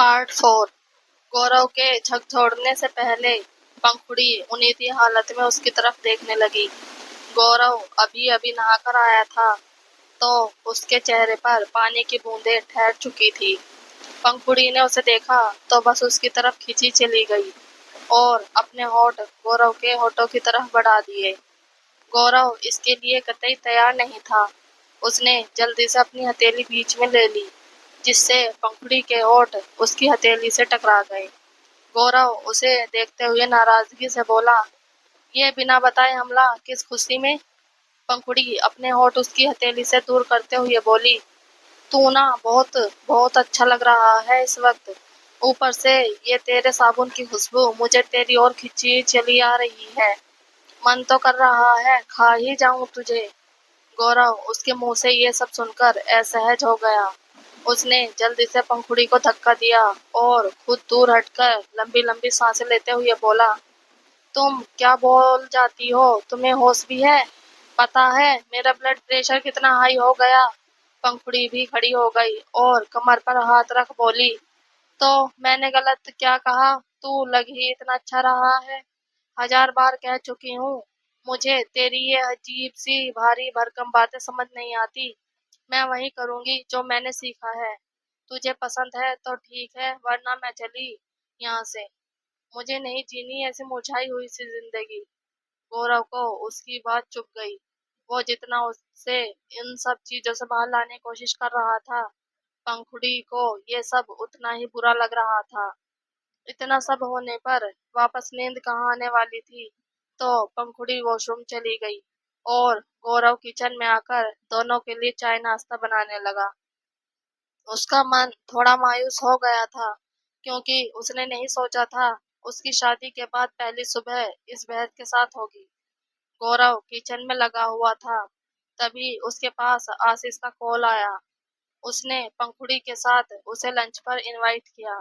Part 4। गौरव के झकझोरने से पहले पंखुड़ी उन्नीदी हालत में उसकी तरफ देखने लगी। गौरव अभी अभी नहाकर आया था तो उसके चेहरे पर पानी की बूंदें ठहर चुकी थी। पंखुड़ी ने उसे देखा तो बस उसकी तरफ खींची चली गई और अपने होठ गौरव के होठों की तरफ बढ़ा दिए। गौरव इसके लिए कतई तैयार नहीं था। उसने जल्दी से अपनी हथेली बीच में ले ली, जिससे पंखुड़ी के होठ उसकी हथेली से टकरा गए। गौरव उसे देखते हुए नाराजगी से बोला, ये बिना बताए हमला किस खुशी में? पंखुड़ी अपने होठ उसकी हथेली से दूर करते हुए बोली, तू ना बहुत बहुत अच्छा लग रहा है इस वक्त। ऊपर से ये तेरे साबुन की खुशबू मुझे तेरी ओर खिंची चली आ रही है। मन तो कर रहा है खा ही जाऊं तुझे। गौरव उसके मुंह से ये सब सुनकर असहज हो गया। उसने जल्दी से पंखुड़ी को धक्का दिया और खुद दूर हटकर लंबी लंबी सांसें लेते हुए बोला, तुम क्या बोल जाती हो? तुम्हें होश भी है? पता है मेरा ब्लड प्रेशर कितना हाई हो गया? पंखुड़ी भी खड़ी हो गई और कमर पर हाथ रख बोली, तो मैंने गलत क्या कहा? तू लग ही इतना अच्छा रहा है। 1000 बार कह चुकी हूँ, मुझे तेरी ये अजीब सी भारी भरकम बातें समझ नहीं आती। मैं वही करूंगी जो मैंने सीखा है। तुझे पसंद है तो ठीक है, वरना मैं चली यहाँ से। मुझे नहीं जीनी ऐसी मुरझाई हुई सी जिंदगी। गौरव को उसकी बात चुभ गई। वो जितना उससे इन सब चीजों से बाहर लाने की कोशिश कर रहा था, पंखुड़ी को ये सब उतना ही बुरा लग रहा था। इतना सब होने पर वापस नींद कहाँ आने वाली थी, तो पंखुड़ी वॉशरूम चली गई और गौरव किचन में आकर दोनों के लिए चाय नाश्ता बनाने लगा। उसका मन थोड़ा मायूस हो गया था, क्योंकि उसने नहीं सोचा था उसकी शादी के बाद पहली सुबह इस बेहद के साथ होगी। गौरव किचन में लगा हुआ था, तभी उसके पास आशीष का कॉल आया। उसने पंखुड़ी के साथ उसे लंच पर इनवाइट किया।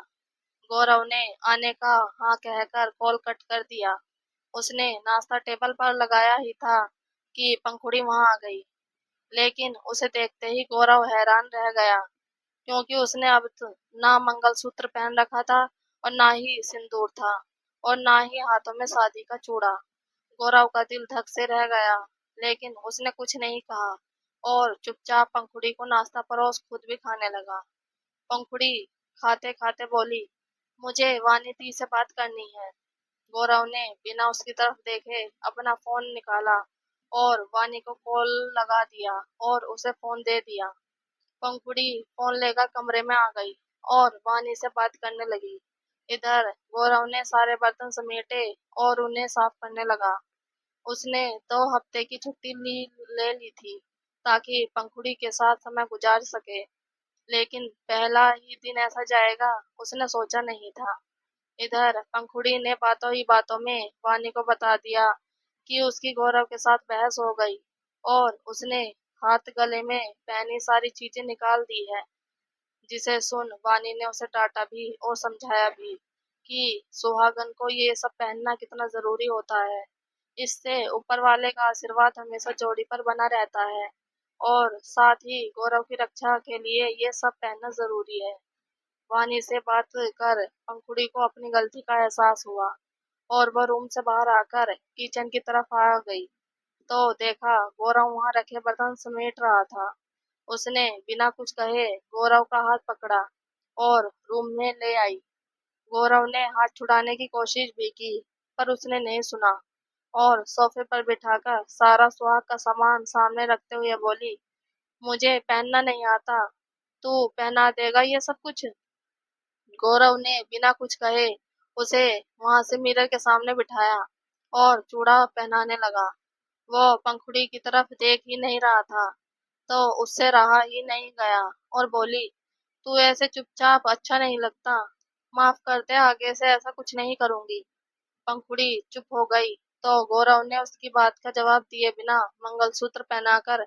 गौरव ने आने का हाँ कहकर कॉल कट कर दिया। उसने नाश्ता टेबल पर लगाया ही था कि पंखुड़ी वहां आ गई, लेकिन उसे देखते ही गौरव हैरान रह गया, क्योंकि उसने अब ना मंगलसूत्र पहन रखा था और ना ही सिंदूर था और ना ही हाथों में शादी का चूड़ा। गौरव का दिल धक से रह गया, लेकिन उसने कुछ नहीं कहा और चुपचाप पंखुड़ी को नाश्ता परोस खुद भी खाने लगा। पंखुड़ी खाते खाते बोली, मुझे वानी दी से बात करनी है। गौरव ने बिना उसकी तरफ देखे अपना फोन निकाला और वानी को कॉल लगा दिया और उसे फोन दे दिया। पंखुड़ी फोन लेकर कमरे में आ गई और वानी से बात करने लगी। इधर गौरव ने सारे बर्तन समेटे और उन्हें साफ करने लगा। उसने 2 हफ्ते की छुट्टी ले ली थी ताकि पंखुड़ी के साथ समय गुजार सके, लेकिन पहला ही दिन ऐसा जाएगा उसने सोचा नहीं था। इधर पंखुड़ी ने बातों ही बातों में वानी को बता दिया कि उसकी गौरव के साथ बहस हो गई और उसने हाथ गले में पहनी सारी चीजें निकाल दी है, जिसे सुन वानी ने उसे डांटा भी और समझाया भी कि सुहागन को ये सब पहनना कितना जरूरी होता है। इससे ऊपर वाले का आशीर्वाद हमेशा जोड़ी पर बना रहता है और साथ ही गौरव की रक्षा के लिए ये सब पहनना जरूरी है। वानी से बात कर पंखुड़ी को अपनी गलती का एहसास हुआ और वह रूम से बाहर आकर किचन की तरफ आ गई तो देखा गौरव वहां रखे बर्तन समेट रहा था। उसने बिना कुछ कहे गौरव का हाथ पकड़ा और रूम में ले आई। गौरव ने हाथ छुड़ाने की कोशिश भी की, पर उसने नहीं सुना और सोफे पर बिठाकर सारा सुहाग का सामान सामने रखते हुए बोली, मुझे पहनना नहीं आता, तू पहना देगा ये सब कुछ? गौरव ने बिना कुछ कहे उसे वहां से मिरर के सामने बिठाया और चूड़ा पहनाने लगा। वो पंखुड़ी की तरफ देख ही नहीं रहा था तो उससे रहा ही नहीं गया और बोली, तू ऐसे चुपचाप अच्छा नहीं लगता। माफ कर दे, आगे से ऐसा कुछ नहीं करूंगी। पंखुड़ी चुप हो गई तो गौरव ने उसकी बात का जवाब दिए बिना मंगलसूत्र पहनाकर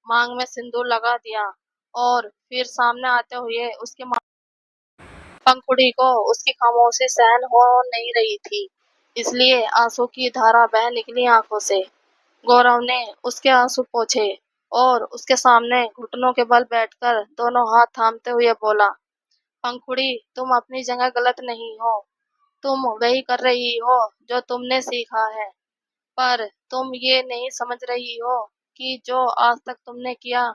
मांग में सिंदूर लगा दिया और फिर सामने आते हुए उसके पंखुड़ी को उसकी खामोशी सहन हो नहीं रही थी, इसलिए आंसू की धारा बह निकली आंखों से। गौरव ने उसके आंसू पोंछे और उसके सामने घुटनों के बल बैठकर दोनों हाथ थामते हुए बोला, पंखुड़ी, तुम अपनी जगह गलत नहीं हो। तुम वही कर रही हो जो तुमने सीखा है। पर तुम ये नहीं समझ रही हो कि जो आज तक तुमने किया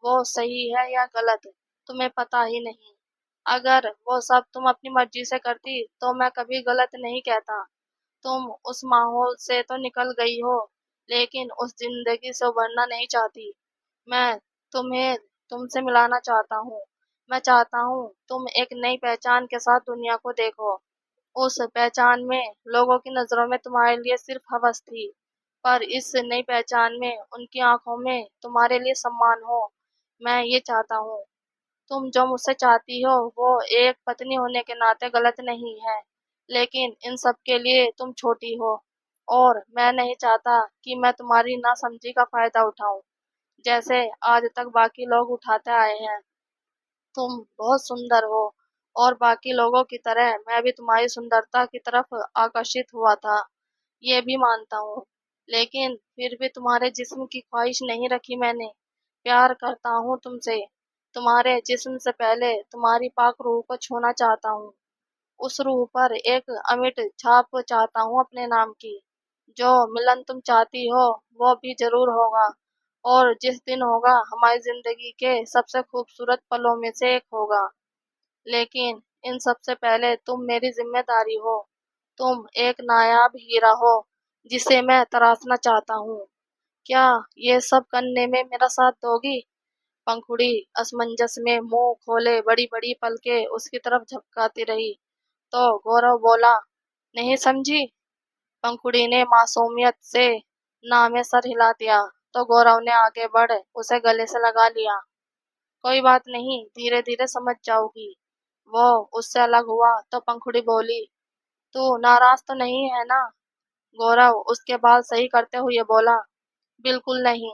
वो सही है या गलत, तुम्हें पता ही नहीं। अगर वो सब तुम अपनी मर्जी से करती तो मैं कभी गलत नहीं कहता। तुम उस माहौल से तो निकल गई हो, लेकिन उस जिंदगी से उभरना नहीं चाहती। मैं तुम्हें तुमसे मिलाना चाहता हूँ। मैं चाहता हूँ तुम एक नई पहचान के साथ दुनिया को देखो। उस पहचान में लोगों की नजरों में तुम्हारे लिए सिर्फ हवस थी, पर इस नई पहचान में उनकी आंखों में तुम्हारे लिए सम्मान हो। मैं ये चाहता हूँ। तुम जो मुझसे चाहती हो वो एक पत्नी होने के नाते गलत नहीं है, लेकिन इन सब के लिए तुम छोटी हो। और मैं नहीं चाहता कि मैं तुम्हारी नासमझी का फायदा उठाऊं, जैसे आज तक बाकी लोग उठाते आए हैं। तुम बहुत सुंदर हो, और बाकी लोगों की तरह मैं भी तुम्हारी सुंदरता की तरफ आकर्षित हुआ था, ये भी मानता हूँ। लेकिन फिर भी तुम्हारे जिस्म की ख्वाहिश नहीं रखी मैंने। प्यार करता हूँ तुमसे। तुम्हारे जिस्म से पहले तुम्हारी पाक रूह को छूना चाहता हूँ। उस रूह पर एक अमिट छाप चाहता हूँ अपने नाम की। जो मिलन तुम चाहती हो वो भी जरूर होगा, और जिस दिन होगा हमारी जिंदगी के सबसे खूबसूरत पलों में से एक होगा। लेकिन इन सबसे पहले तुम मेरी जिम्मेदारी हो। तुम एक नायाब हीरा हो जिसे मैं तराशना चाहता हूँ। क्या ये सब करने में मेरा साथ दोगी? पंखुड़ी असमंजस में मुंह खोले बड़ी बड़ी पलके उसकी तरफ झपकाती रही। तो गौरव बोला, नहीं समझी। पंखुड़ी ने मासूमियत से ना में सर हिला दिया। तो गौरव ने आगे बढ़ उसे गले से लगा लिया। कोई बात नहीं, धीरे धीरे समझ जाओगी। वो उससे अलग हुआ तो पंखुड़ी बोली, तू नाराज तो नहीं है ना? गौरव उसके बाल सही करते हुए बोला, बिल्कुल नहीं।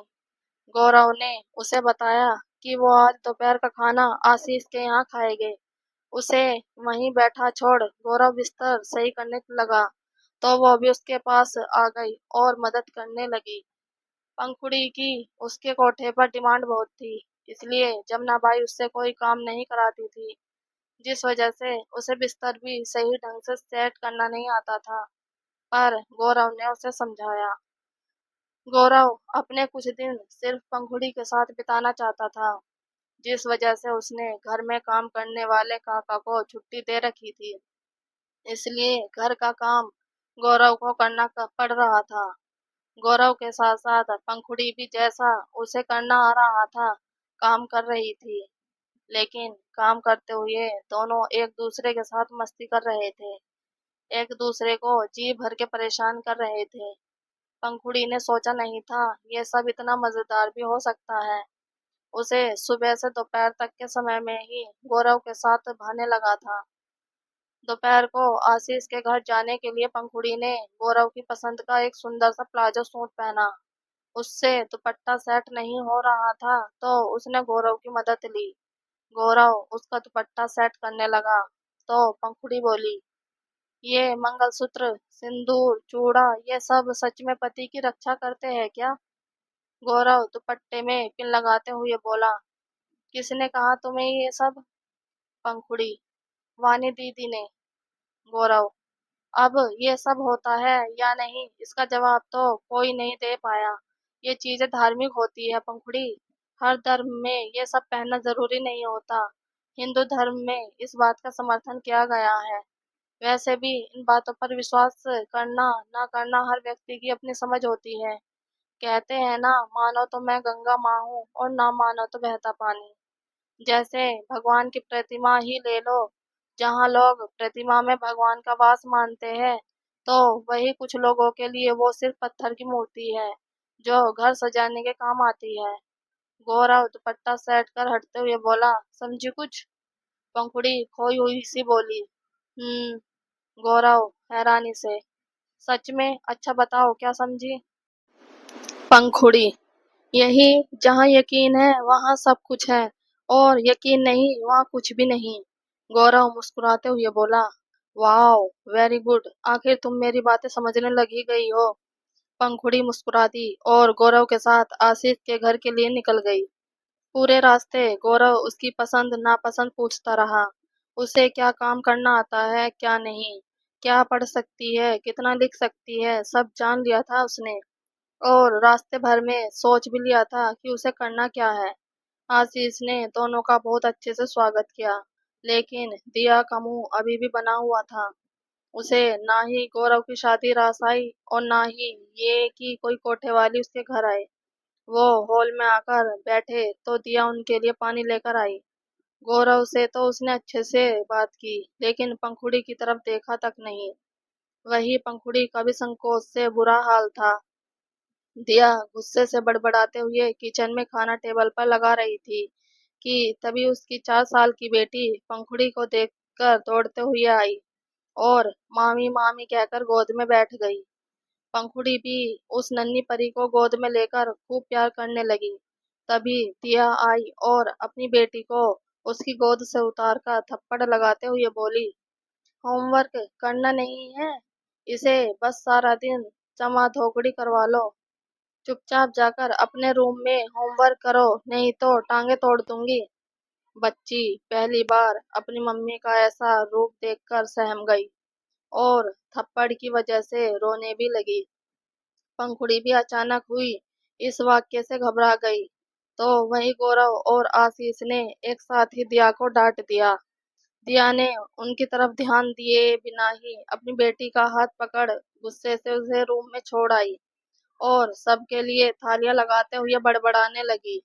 गौरव ने उसे बताया कि वो आज दोपहर का खाना आशीष के यहाँ खाएंगे। उसे वहीं बैठा छोड़ गौरव बिस्तर सही करने लगा, तो वो भी उसके पास आ गई और मदद करने लगी। पंखुड़ी की उसके कोठे पर डिमांड बहुत थी, इसलिए जमुनाबाई उससे कोई काम नहीं कराती थी, जिस वजह से उसे बिस्तर भी सही ढंग से सेट करना नहीं आता था। पर गौरव ने उसे समझाया। गौरव अपने कुछ दिन सिर्फ पंखुड़ी के साथ बिताना चाहता था, जिस वजह से उसने घर में काम करने वाले काका को छुट्टी दे रखी थी। इसलिए घर का काम गौरव को करना पड़ रहा था। गौरव के साथ साथ पंखुड़ी भी जैसा उसे करना आ रहा था काम कर रही थी। लेकिन काम करते हुए दोनों एक दूसरे के साथ मस्ती कर रहे थे, एक दूसरे को जी भर के परेशान कर रहे थे। पंखुड़ी ने सोचा नहीं था ये सब इतना मजेदार भी हो सकता है। उसे सुबह से दोपहर तक के समय में ही गौरव के साथ भाने लगा था। दोपहर को आशीष के घर जाने के लिए पंखुड़ी ने गौरव की पसंद का एक सुंदर सा प्लाजो सूट पहना। उससे दुपट्टा सेट नहीं हो रहा था, तो उसने गौरव की मदद ली। गौरव उसका दुपट्टा सेट करने लगा। तो पंखुड़ी बोली, ये मंगलसूत्र, सिंदूर, चूड़ा, ये सब सच में पति की रक्षा करते हैं क्या? गौरव दुपट्टे में पिन लगाते हुए बोला, किसने कहा तुम्हें ये सब? पंखुड़ी, वानी दीदी ने। गौरव, अब ये सब होता है या नहीं इसका जवाब तो कोई नहीं दे पाया। ये चीजें धार्मिक होती है पंखुड़ी। हर धर्म में ये सब पहनना जरूरी नहीं होता। हिंदू धर्म में इस बात का समर्थन किया गया है। वैसे भी इन बातों पर विश्वास करना ना करना हर व्यक्ति की अपनी समझ होती है। कहते हैं ना, मानो तो मैं गंगा माँ हूँ और ना मानो तो बहता पानी। जैसे भगवान की प्रतिमा ही ले लो। जहाँ लोग प्रतिमा में भगवान का वास मानते हैं, तो वही कुछ लोगों के लिए वो सिर्फ पत्थर की मूर्ति है जो घर सजाने के काम आती है। गौरव दुपट्टा सेट कर हटते हुए बोला, समझी कुछ? पंखुड़ी खोई हुई सी बोली, गौरव हैरानी से, सच में? अच्छा बताओ क्या समझी? पंखुड़ी, यही, जहाँ यकीन है वहाँ सब कुछ है, और यकीन नहीं वहाँ कुछ भी नहीं। गौरव मुस्कुराते हुए बोला, वाओ, वेरी गुड, आखिर तुम मेरी बातें समझने लगी गई हो। पंखुड़ी मुस्कुरा दी और गौरव के साथ आशीष के घर के लिए निकल गई। पूरे रास्ते गौरव उसकी पसंद नापसंद पूछता रहा। उसे क्या काम करना आता है क्या नहीं, क्या पढ़ सकती है कितना लिख सकती है, सब जान लिया था उसने। और रास्ते भर में सोच भी लिया था कि उसे करना क्या है। आशीष ने दोनों का बहुत अच्छे से स्वागत किया, लेकिन दिया का मुंह अभी भी बना हुआ था। उसे ना ही गौरव की शादी रास आई और ना ही ये कि कोई कोठे वाली उसके घर आए। वो हॉल में आकर बैठे तो दिया उनके लिए पानी लेकर आई। गौरव से तो उसने अच्छे से बात की, लेकिन पंखुड़ी की तरफ देखा तक नहीं। वही पंखुड़ी का भी संकोच से बुरा हाल था। दिया गुस्से से बड़बड़ाते हुए किचन में खाना टेबल पर लगा रही थी कि तभी उसकी 4 साल की बेटी पंखुड़ी को देखकर दौड़ते हुए आई और मामी मामी कहकर गोद में बैठ गई। पंखुड़ी भी उस नन्ही परी को गोद में लेकर खूब प्यार करने लगी। तभी दिया आई और अपनी बेटी को उसकी गोद से उतार कर थप्पड़ लगाते हुए बोली, होमवर्क करना नहीं है, इसे बस सारा दिन जमा धोकड़ी करवा लो। चुपचाप जाकर अपने रूम में होमवर्क करो, नहीं तो टांगे तोड़ दूंगी। बच्ची पहली बार अपनी मम्मी का ऐसा रूप देखकर सहम गई और थप्पड़ की वजह से रोने भी लगी। पंखुड़ी भी अचानक हुई इस वाक्य से घबरा गई, तो वही गौरव और आशीष ने एक साथ ही दिया को डांट दिया। दिया ने उनकी तरफ ध्यान दिए बिना ही अपनी बेटी का हाथ पकड़ गुस्से से उसे रूम में छोड़ आई और सबके लिए थालियां लगाते हुए बड़बड़ाने लगी।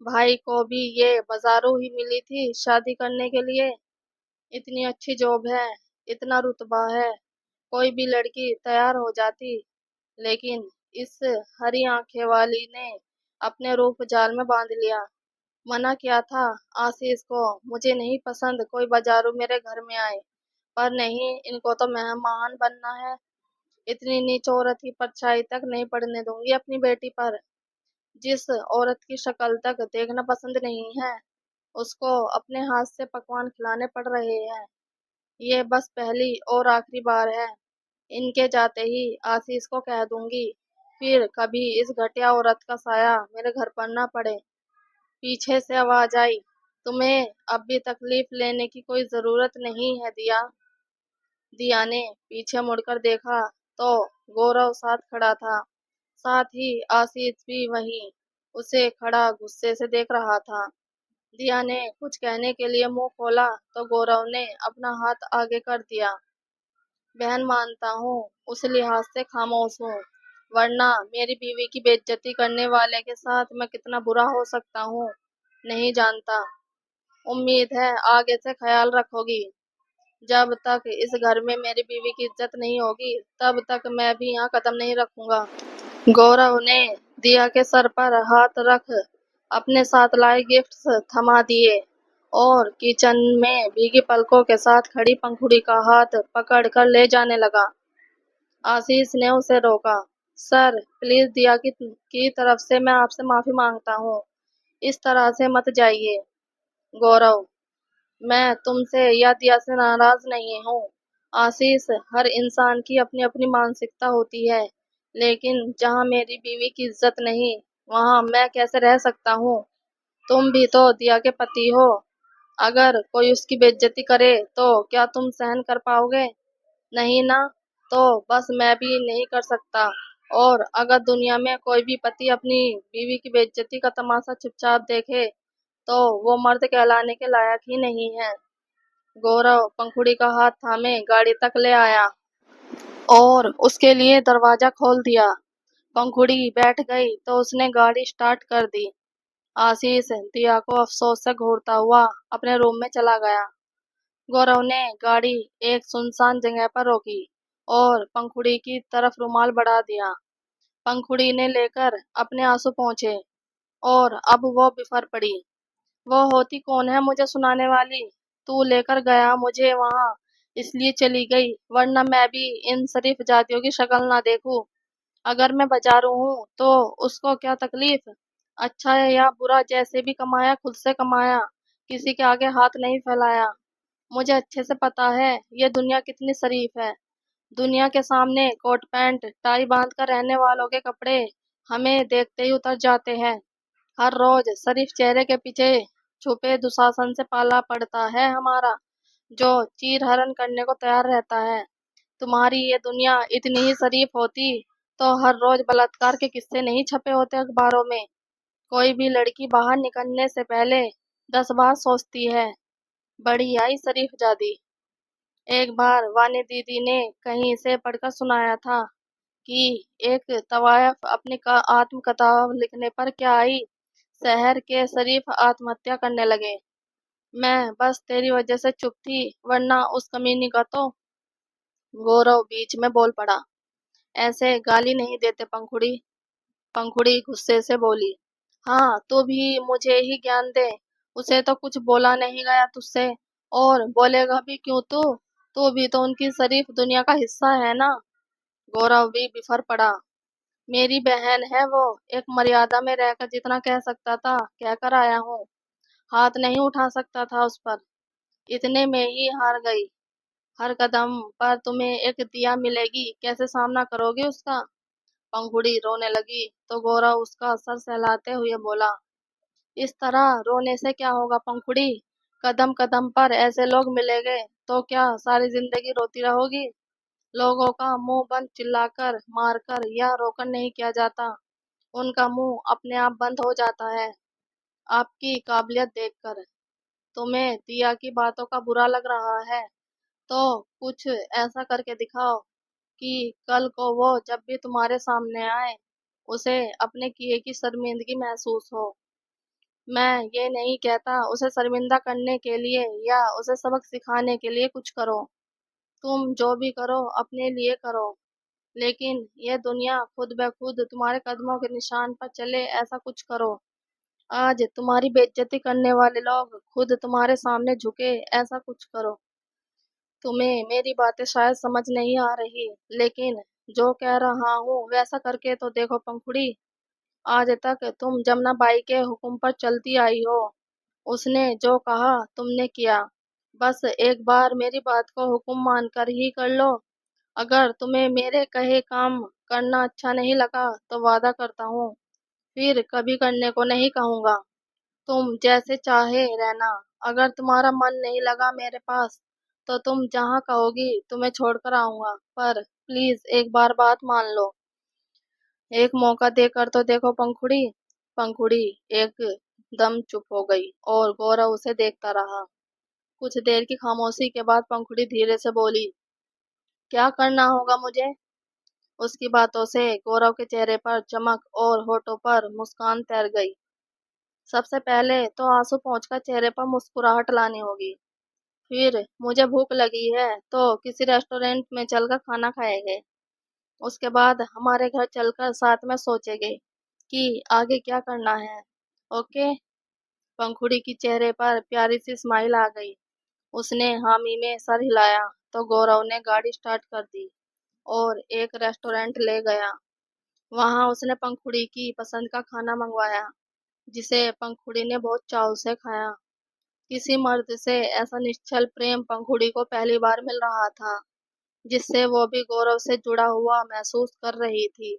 भाई को भी ये बाजारू ही मिली थी शादी करने के लिए। इतनी अच्छी जॉब है, इतना रुतबा है, कोई भी लड़की तैयार हो जाती, लेकिन इस हरी आंखें वाली ने अपने रूप जाल में बांध लिया। मना किया था आशीष को, मुझे नहीं पसंद कोई बाजारू मेरे घर में आए, पर नहीं, इनको तो मेहमान बनना है। इतनी नीच औरत की परछाई तक नहीं पड़ने दूंगी अपनी बेटी पर। जिस औरत की शक्ल तक देखना पसंद नहीं है, उसको अपने हाथ से पकवान खिलाने पड़ रहे हैं। ये बस पहली और आखिरी बार है। इनके जाते ही आशीष को कह दूंगी, फिर कभी इस घटिया औरत का साया मेरे घर पर ना पड़े। पीछे से आवाज आई, तुम्हें अब भी तकलीफ लेने की कोई जरूरत नहीं है दिया। दिया ने पीछे मुड़कर देखा तो गौरव साथ खड़ा था, साथ ही आशीष भी वहीं उसे खड़ा गुस्से से देख रहा था। दिया ने कुछ कहने के लिए मुंह खोला तो गौरव ने अपना हाथ आगे कर दिया। बहन, मानता हूँ उस लिहाज से खामोश हूँ, वरना मेरी बीवी की बेइज्जती करने वाले के साथ मैं कितना बुरा हो सकता हूँ नहीं जानता। उम्मीद है आगे से ख्याल रखोगी। जब तक इस घर में मेरी बीवी की इज्जत नहीं होगी, तब तक मैं भी यहाँ कदम नहीं रखूंगा। गौरव ने दिया के सर पर हाथ रख अपने साथ लाए गिफ्ट्स थमा दिए और किचन में भीगी पलकों के साथ खड़ी पंखुड़ी का हाथ पकड़ कर ले जाने लगा। आशीष ने उसे रोका। सर, प्लीज दिया की तरफ से मैं आपसे माफी मांगता हूँ, इस तरह से मत जाइए। गौरव, मैं तुमसे या दिया से नाराज नहीं हूँ। आशीष, हर इंसान की अपनी अपनी मानसिकता होती है, लेकिन जहाँ मेरी बीवी की इज्जत नहीं, वहाँ मैं कैसे रह सकता हूँ। तुम भी तो दिया के पति हो, अगर कोई उसकी बेइज्जती करे तो क्या तुम सहन कर पाओगे? नहीं ना, तो बस मैं भी नहीं कर सकता। और अगर दुनिया में कोई भी पति अपनी बीवी की बेइज्जती का तमाशा चुपचाप देखे, तो वो मर्द कहलाने के लायक ही नहीं है। गौरव पंखुड़ी का हाथ थामे गाड़ी तक ले आया और उसके लिए दरवाजा खोल दिया। पंखुड़ी बैठ गई तो उसने गाड़ी स्टार्ट कर दी। आशीष दिया को अफसोस से घूरता हुआ अपने रूम में चला गया। गौरव ने गाड़ी एक सुनसान जगह पर रोकी और पंखुड़ी की तरफ रुमाल बढ़ा दिया। पंखुड़ी ने लेकर अपने आंसू पोंछे और अब वो बिफर पड़ी। वो होती कौन है मुझे सुनाने वाली? तू लेकर गया मुझे वहां, इसलिए चली गई, वरना मैं भी इन शरीफ जातियों की शक्ल ना देखूं। अगर मैं बाजारू हूँ तो उसको क्या तकलीफ? अच्छा है या बुरा, जैसे भी कमाया खुद से कमाया, किसी के आगे हाथ नहीं फैलाया। मुझे अच्छे से पता है ये दुनिया कितनी शरीफ है। दुनिया के सामने कोट पैंट टाई बांध कर रहने वालों के कपड़े हमें देखते ही उतर जाते हैं। हर रोज शरीफ चेहरे के पीछे छुपे दुशासन से पाला पड़ता है हमारा। जो चीर हरण करने को तैयार रहता है। तुम्हारी ये दुनिया इतनी ही शरीफ होती तो हर रोज बलात्कार के किस्से नहीं छपे होते अखबारों में। कोई भी लड़की बाहर निकलने से पहले 10 बार सोचती है। बड़ी आई शरीफ जादी। एक बार वानी दीदी ने कहीं से पढ़कर सुनाया था कि एक तवायफ अपनी आत्मकथा लिखने पर क्या आई, शहर के शरीफ आत्महत्या करने लगे। मैं बस तेरी वजह से चुप थी, वरना उस कमीनी का तो। गौरव बीच में बोल पड़ा। ऐसे गाली नहीं देते पंखुड़ी। पंखुड़ी गुस्से से बोली। हाँ, तू भी मुझे ही ज्ञान दे। उसे तो कुछ बोला नहीं गया तुझसे, और बोलेगा भी क्यों तू भी तो उनकी शरीफ दुनिया का हिस्सा है ना। गौरव भी बिफर पड़ा। मेरी बहन है वो, एक मर्यादा में रहकर जितना कह सकता था कहकर आया हूँ। हाथ नहीं उठा सकता था उस पर। इतने में ही हार गई। हर कदम पर तुम्हें एक दिया मिलेगी, कैसे सामना करोगे उसका। पंखुड़ी रोने लगी तो गौरव उसका सर सहलाते हुए बोला। इस तरह रोने से क्या होगा पंखुड़ी। कदम कदम पर ऐसे लोग मिलेंगे तो क्या सारी जिंदगी रोती रहोगी। लोगों का मुंह बंद चिल्लाकर, मारकर या रोकर नहीं किया जाता। उनका मुंह अपने आप बंद हो जाता है। आपकी काबिलियत देखकर तुम्हें दिया की बातों का बुरा लग रहा है, तो कुछ ऐसा करके दिखाओ कि कल को वो जब भी तुम्हारे सामने आए, उसे अपने किए की शर्मिंदगी महसूस हो। मैं ये नहीं कहता उसे शर्मिंदा करने के लिए या उसे सबक सिखाने के लिए कुछ करो। तुम जो भी करो अपने लिए करो, लेकिन ये दुनिया खुद ब खुद तुम्हारे कदमों के निशान पर चले, ऐसा कुछ करो। आज तुम्हारी बेइज्जती करने वाले लोग खुद तुम्हारे सामने झुके, ऐसा कुछ करो। तुम्हें मेरी बातें शायद समझ नहीं आ रही, लेकिन जो कह रहा हूँ वैसा करके तो देखो पंखुड़ी। आज तक तुम जमुना बाई के हुक्म पर चलती आई हो। उसने जो कहा तुमने किया। बस एक बार मेरी बात को हुक्म मानकर ही कर लो। अगर तुम्हें मेरे कहे काम करना अच्छा नहीं लगा तो वादा करता हूँ फिर कभी करने को नहीं कहूँगा। तुम जैसे चाहे रहना। अगर तुम्हारा मन नहीं लगा मेरे पास, तो तुम जहाँ कहोगी तुम्हें छोड़कर आऊंगा, पर प्लीज एक बार बात मान लो। एक मौका देकर तो देखो पंखुड़ी। पंखुड़ी एक दम चुप हो गई और गौरव उसे देखता रहा। कुछ देर की खामोशी के बाद पंखुड़ी धीरे से बोली। क्या करना होगा मुझे। उसकी बातों से गौरव के चेहरे पर चमक और होठों पर मुस्कान तैर गई। सबसे पहले तो आंसू पोंछकर चेहरे पर मुस्कुराहट लानी होगी। फिर मुझे भूख लगी है तो किसी रेस्टोरेंट में चलकर खाना खाएंगे। उसके बाद हमारे घर चलकर साथ में सोचेंगे कि आगे क्या करना है। ओके। पंखुड़ी की चेहरे पर प्यारी सी स्माइल आ गई। उसने हामी में सर हिलाया तो गौरव ने गाड़ी स्टार्ट कर दी और एक रेस्टोरेंट ले गया। वहां उसने पंखुड़ी की पसंद का खाना मंगवाया, जिसे पंखुड़ी ने बहुत चाव से खाया। किसी मर्द से ऐसा निश्चल प्रेम पंखुड़ी को पहली बार मिल रहा था, जिससे वो भी गौरव से जुड़ा हुआ महसूस कर रही थी।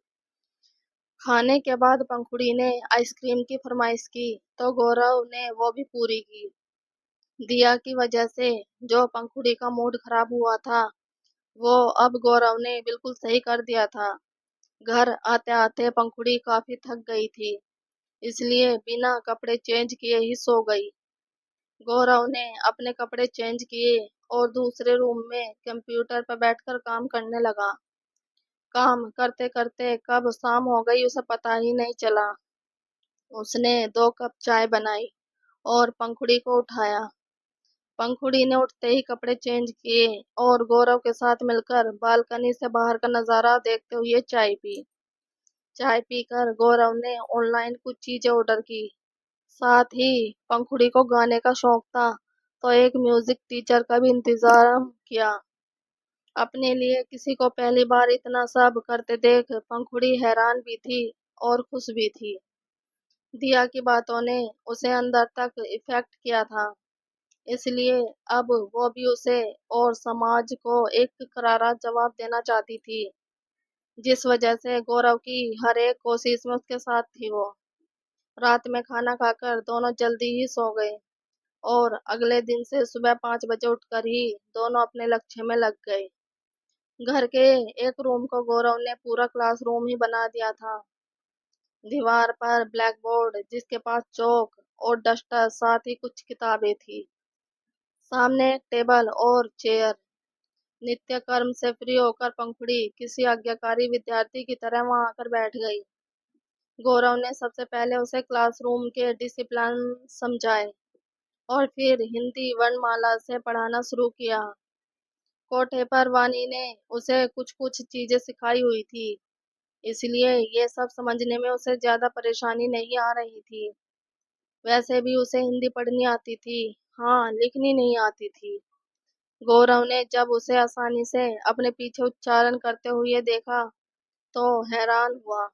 खाने के बाद पंखुड़ी ने आइसक्रीम की फरमाइश की तो गौरव ने वो भी पूरी की। दिया की वजह से जो पंखुड़ी का मूड खराब हुआ था, वो अब गौरव ने बिल्कुल सही कर दिया था। घर आते आते पंखुड़ी काफी थक गई थी, इसलिए बिना कपड़े चेंज किए ही सो गई। गौरव ने अपने कपड़े चेंज किए और दूसरे रूम में कंप्यूटर पर बैठकर काम करने लगा। काम करते करते कब शाम हो गई उसे पता ही नहीं चला। उसने 2 कप चाय बनाई और पंखुड़ी को उठाया। पंखुड़ी ने उठते ही कपड़े चेंज किए और गौरव के साथ मिलकर बालकनी से बाहर का नजारा देखते हुए चाय पी। चाय पीकर गौरव ने ऑनलाइन कुछ चीजें ऑर्डर की। साथ ही पंखुड़ी को गाने का शौक था, तो एक म्यूजिक टीचर का भी इंतजाम किया। अपने लिए किसी को पहली बार इतना सब करते देख पंखुड़ी हैरान भी थी और खुश भी थी। दिया की बातों ने उसे अंदर तक इफेक्ट किया था, इसलिए अब वो भी उसे और समाज को एक करारा जवाब देना चाहती थी, जिस वजह से गौरव की हर एक कोशिश में उसके साथ थी वो। रात में खाना खाकर दोनों जल्दी ही सो गए और अगले दिन से सुबह 5 बजे उठकर ही दोनों अपने लक्ष्य में लग गए। घर के एक रूम को गौरव ने पूरा क्लासरूम ही बना दिया था। दीवार पर ब्लैक बोर्ड, जिसके पास चौक और डस्टर, साथ ही कुछ किताबें थी। सामने एक टेबल और चेयर। नित्य कर्म से फ्री होकर पंखुड़ी किसी आज्ञाकारी विद्यार्थी की तरह वहां आकर बैठ गई। गौरव ने सबसे पहले उसे क्लासरूम के डिसिप्लिन समझाए और फिर हिंदी वर्णमाला से पढ़ाना शुरू किया। कोठे पर वानी ने उसे कुछ कुछ चीजें सिखाई हुई थी, इसलिए ये सब समझने में उसे ज्यादा परेशानी नहीं आ रही थी। वैसे भी उसे हिंदी पढ़नी आती थी, हाँ, लिखनी नहीं आती थी। गौरव ने जब उसे आसानी से अपने पीछे उच्चारण करते हुए देखा तो हैरान हुआ।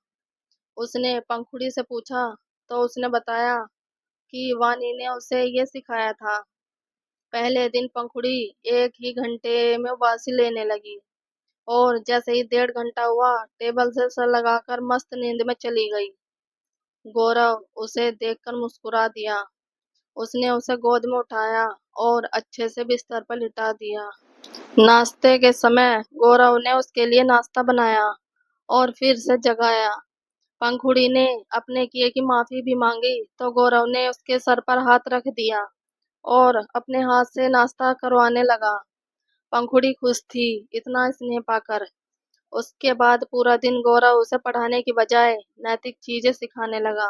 उसने पंखुड़ी से पूछा तो उसने बताया कि वानी ने उसे ये सिखाया था। पहले दिन पंखुड़ी 1 ही घंटे में उबासी लेने लगी और जैसे ही 1.5 घंटा हुआ, टेबल से सर लगाकर मस्त नींद में चली गई। गौरव उसे देखकर मुस्कुरा दिया। उसने उसे गोद में उठाया और अच्छे से बिस्तर पर लिटा दिया। नाश्ते के समय गौरव ने उसके लिए नाश्ता बनाया और फिर से जगाया। पंखुड़ी ने अपने किए की माफी भी मांगी तो गौरव ने उसके सर पर हाथ रख दिया और अपने हाथ से नाश्ता करवाने लगा। पंखुड़ी खुश थी इतना स्नेह पाकर। उसके बाद पूरा दिन गौरव उसे पढ़ाने की बजाय नैतिक चीजें सिखाने लगा,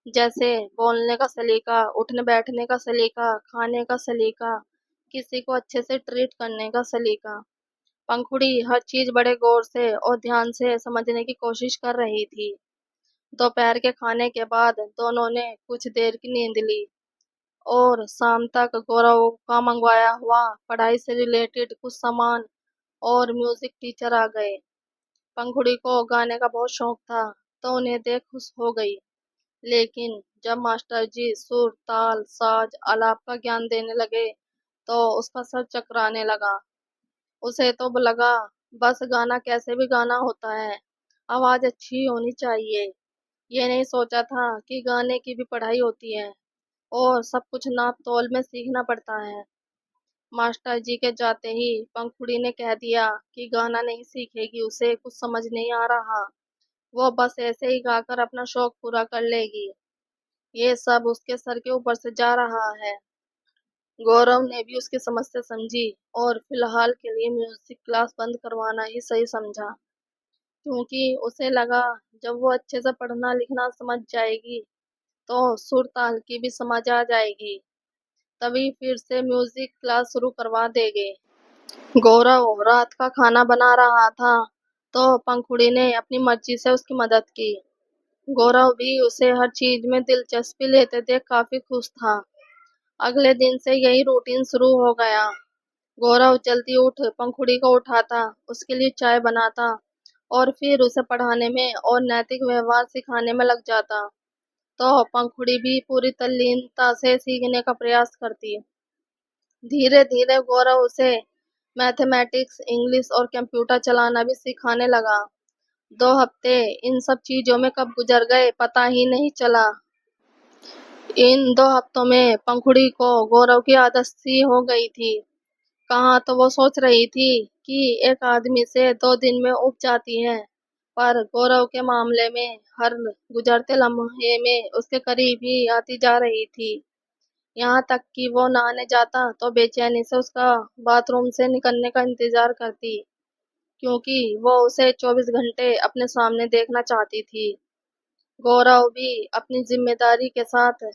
जैसे बोलने का सलीका, उठने बैठने का सलीका, खाने का सलीका, किसी को अच्छे से ट्रीट करने का सलीका। पंखुड़ी हर चीज बड़े गौर से और ध्यान से समझने की कोशिश कर रही थी। दोपहर के खाने के बाद दोनों ने कुछ देर की नींद ली और शाम तक गौरव का मंगवाया हुआ पढ़ाई से रिलेटेड कुछ सामान और म्यूजिक टीचर आ गए। पंखुड़ी को गाने का बहुत शौक था तो उन्हें देख खुश हो गई, लेकिन जब मास्टर जी सुर, ताल, साज, आलाप का ज्ञान देने लगे तो उसका सर चकराने लगा। उसे तो लगा बस गाना कैसे भी गाना होता है, आवाज अच्छी होनी चाहिए। ये नहीं सोचा था कि गाने की भी पढ़ाई होती है और सब कुछ नाप तोल में सीखना पड़ता है। मास्टर जी के जाते ही पंखुड़ी ने कह दिया कि गाना नहीं सीखेगी, उसे कुछ समझ नहीं आ रहा, वो बस ऐसे ही गाकर अपना शौक पूरा कर लेगी। ये सब उसके सर के ऊपर से जा रहा है। गौरव ने भी उसकी समस्या समझी और फिलहाल के लिए म्यूजिक क्लास बंद करवाना ही सही समझा, क्योंकि उसे लगा जब वो अच्छे से पढ़ना लिखना समझ जाएगी तो सुर ताल की भी समझ आ जाएगी, तभी फिर से म्यूजिक क्लास शुरू करवा देंगे। गौरव रात का खाना बना रहा था तो पंखुड़ी ने अपनी मर्जी से उसकी मदद की। गौरव भी उसे हर चीज में दिलचस्पी लेते देख काफी खुश था। अगले दिन से यही रूटीन शुरू हो गया। गौरव जल्दी उठ पंखुड़ी को उठाता, उसके लिए चाय बनाता और फिर उसे पढ़ाने में और नैतिक व्यवहार सिखाने में लग जाता। तो पंखुड़ी भी पूरी तल्लीनता से सीखने का प्रयास करती। धीरे धीरे गौरव उसे मैथमेटिक्स, इंग्लिश और कंप्यूटर चलाना भी सिखाने लगा। 2 हफ्ते इन सब चीजों में कब गुजर गए पता ही नहीं चला। इन 2 हफ्तों में पंखुड़ी को गौरव की आदत सी हो गई थी। कहाँ तो वो सोच रही थी कि एक आदमी से 2 दिन में उब जाती है, पर गौरव के मामले में हर गुजरते लम्हे में उसके करीब ही आती जा रही थी। यहाँ तक कि वो नहाने जाता तो बेचैनी से उसका बाथरूम से निकलने का इंतजार करती, क्योंकि वो उसे 24 घंटे अपने सामने देखना चाहती थी। गौरव भी अपनी जिम्मेदारी के साथ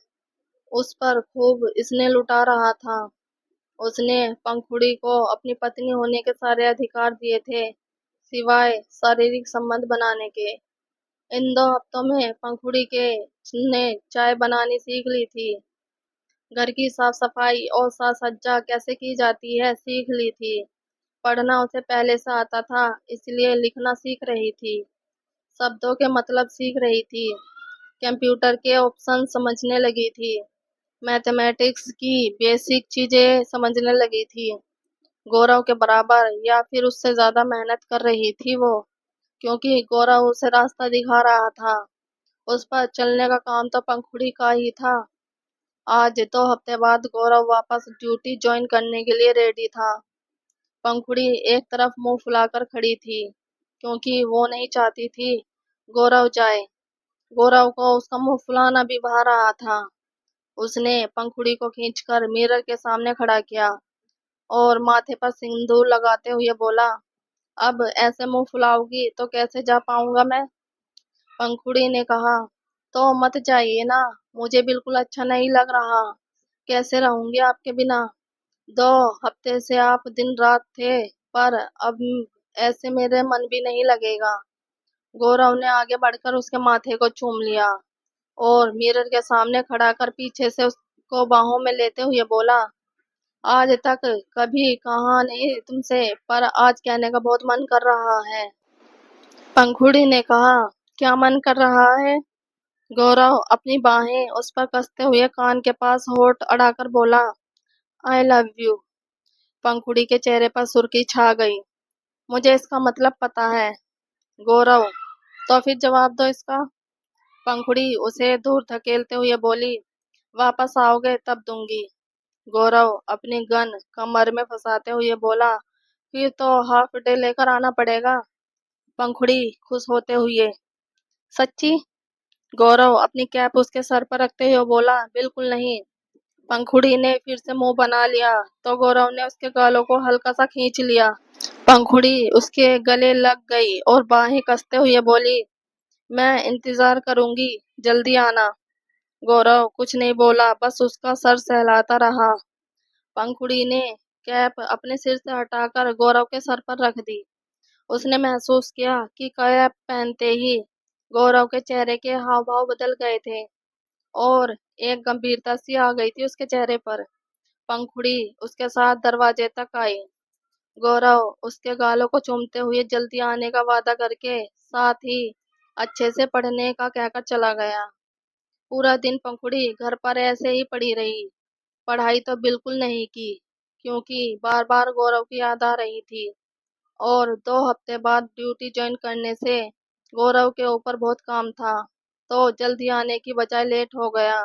उस पर खूब स्नेह लुटा रहा था। उसने पंखुड़ी को अपनी पत्नी होने के सारे अधिकार दिए थे, सिवाय शारीरिक संबंध बनाने के। इन 2 हफ्तों में पंखुड़ी के ने चाय बनानी सीख ली थी, घर की साफ सफाई और साज सज्जा कैसे की जाती है सीख ली थी। पढ़ना उसे पहले से आता था, इसलिए लिखना सीख रही थी, शब्दों के मतलब सीख रही थी, कंप्यूटर के ऑप्शन समझने लगी थी, मैथमेटिक्स की बेसिक चीजें समझने लगी थी। गौरव के बराबर या फिर उससे ज्यादा मेहनत कर रही थी वो, क्योंकि गौरव उसे रास्ता दिखा रहा था। उस पर चलने का काम तो पंखुड़ी का ही था। आज 2 हफ्ते बाद गौरव वापस ड्यूटी ज्वाइन करने के लिए रेडी था। पंखुड़ी एक तरफ मुंह फुलाकर खड़ी थी, क्योंकि वो नहीं चाहती थी गौरव जाए। गौरव को उसका मुंह फुलाना भी भा रहा था। उसने पंखुड़ी को खींचकर मिरर के सामने खड़ा किया और माथे पर सिंदूर लगाते हुए बोला, अब ऐसे मुंह फुलाओगी तो कैसे जा पाऊंगा मैं? पंखुड़ी ने कहा, तो मत जाइए ना, मुझे बिल्कुल अच्छा नहीं लग रहा। कैसे रहूंगी आपके बिना? 2 हफ्ते से आप दिन रात थे, पर अब ऐसे मेरे मन भी नहीं लगेगा। गौरव ने आगे बढ़कर उसके माथे को चूम लिया और मिरर के सामने खड़ा कर पीछे से उसको बाहों में लेते हुए बोला, आज तक कभी कहा नहीं तुमसे, पर आज कहने का बहुत मन कर रहा है। पंखुड़ी ने कहा, क्या मन कर रहा है? गौरव अपनी बाहें उस पर कसते हुए कान के पास होठ अड़ाकर बोला, आई लव यू। पंखुड़ी के चेहरे पर सुर्खी छा गई। मुझे इसका मतलब पता है। गौरव, तो फिर जवाब दो इसका। पंखुड़ी उसे दूर धकेलते हुए बोली, वापस आओगे तब दूंगी। गौरव अपनी गन कमर में फंसाते हुए बोला, फिर तो हाफ डे लेकर आना पड़ेगा। पंखुड़ी खुश होते हुए, सच्ची? गौरव अपनी कैप उसके सर पर रखते हुए बोला, बिल्कुल नहीं। पंखुड़ी ने फिर से मुंह बना लिया तो गौरव ने उसके गालों को हल्का सा खींच लिया। पंखुड़ी उसके गले लग गई और बाहें कसते हुए बोली, मैं इंतजार करूंगी, जल्दी आना। गौरव कुछ नहीं बोला, बस उसका सर सहलाता रहा। पंखुड़ी ने कैप अपने सिर से हटाकर गौरव के सर पर रख दी। उसने महसूस किया कि कैप पहनते ही गौरव के चेहरे के हाव भाव बदल गए थे और एक गंभीरता सी आ गई थी उसके चेहरे पर। पंखुड़ी उसके साथ दरवाजे तक आई। गौरव उसके गालों को चूमते हुए जल्दी आने का वादा करके साथ ही अच्छे से पढ़ने का कहकर चला गया। पूरा दिन पंखुड़ी घर पर ऐसे ही पड़ी रही। पढ़ाई तो बिल्कुल नहीं की, क्योंकि बार बार गौरव की याद आ रही थी और 2 हफ्ते बाद ड्यूटी ज्वाइन करने से गौरव के ऊपर बहुत काम था, तो जल्दी आने की बजाय लेट हो गया।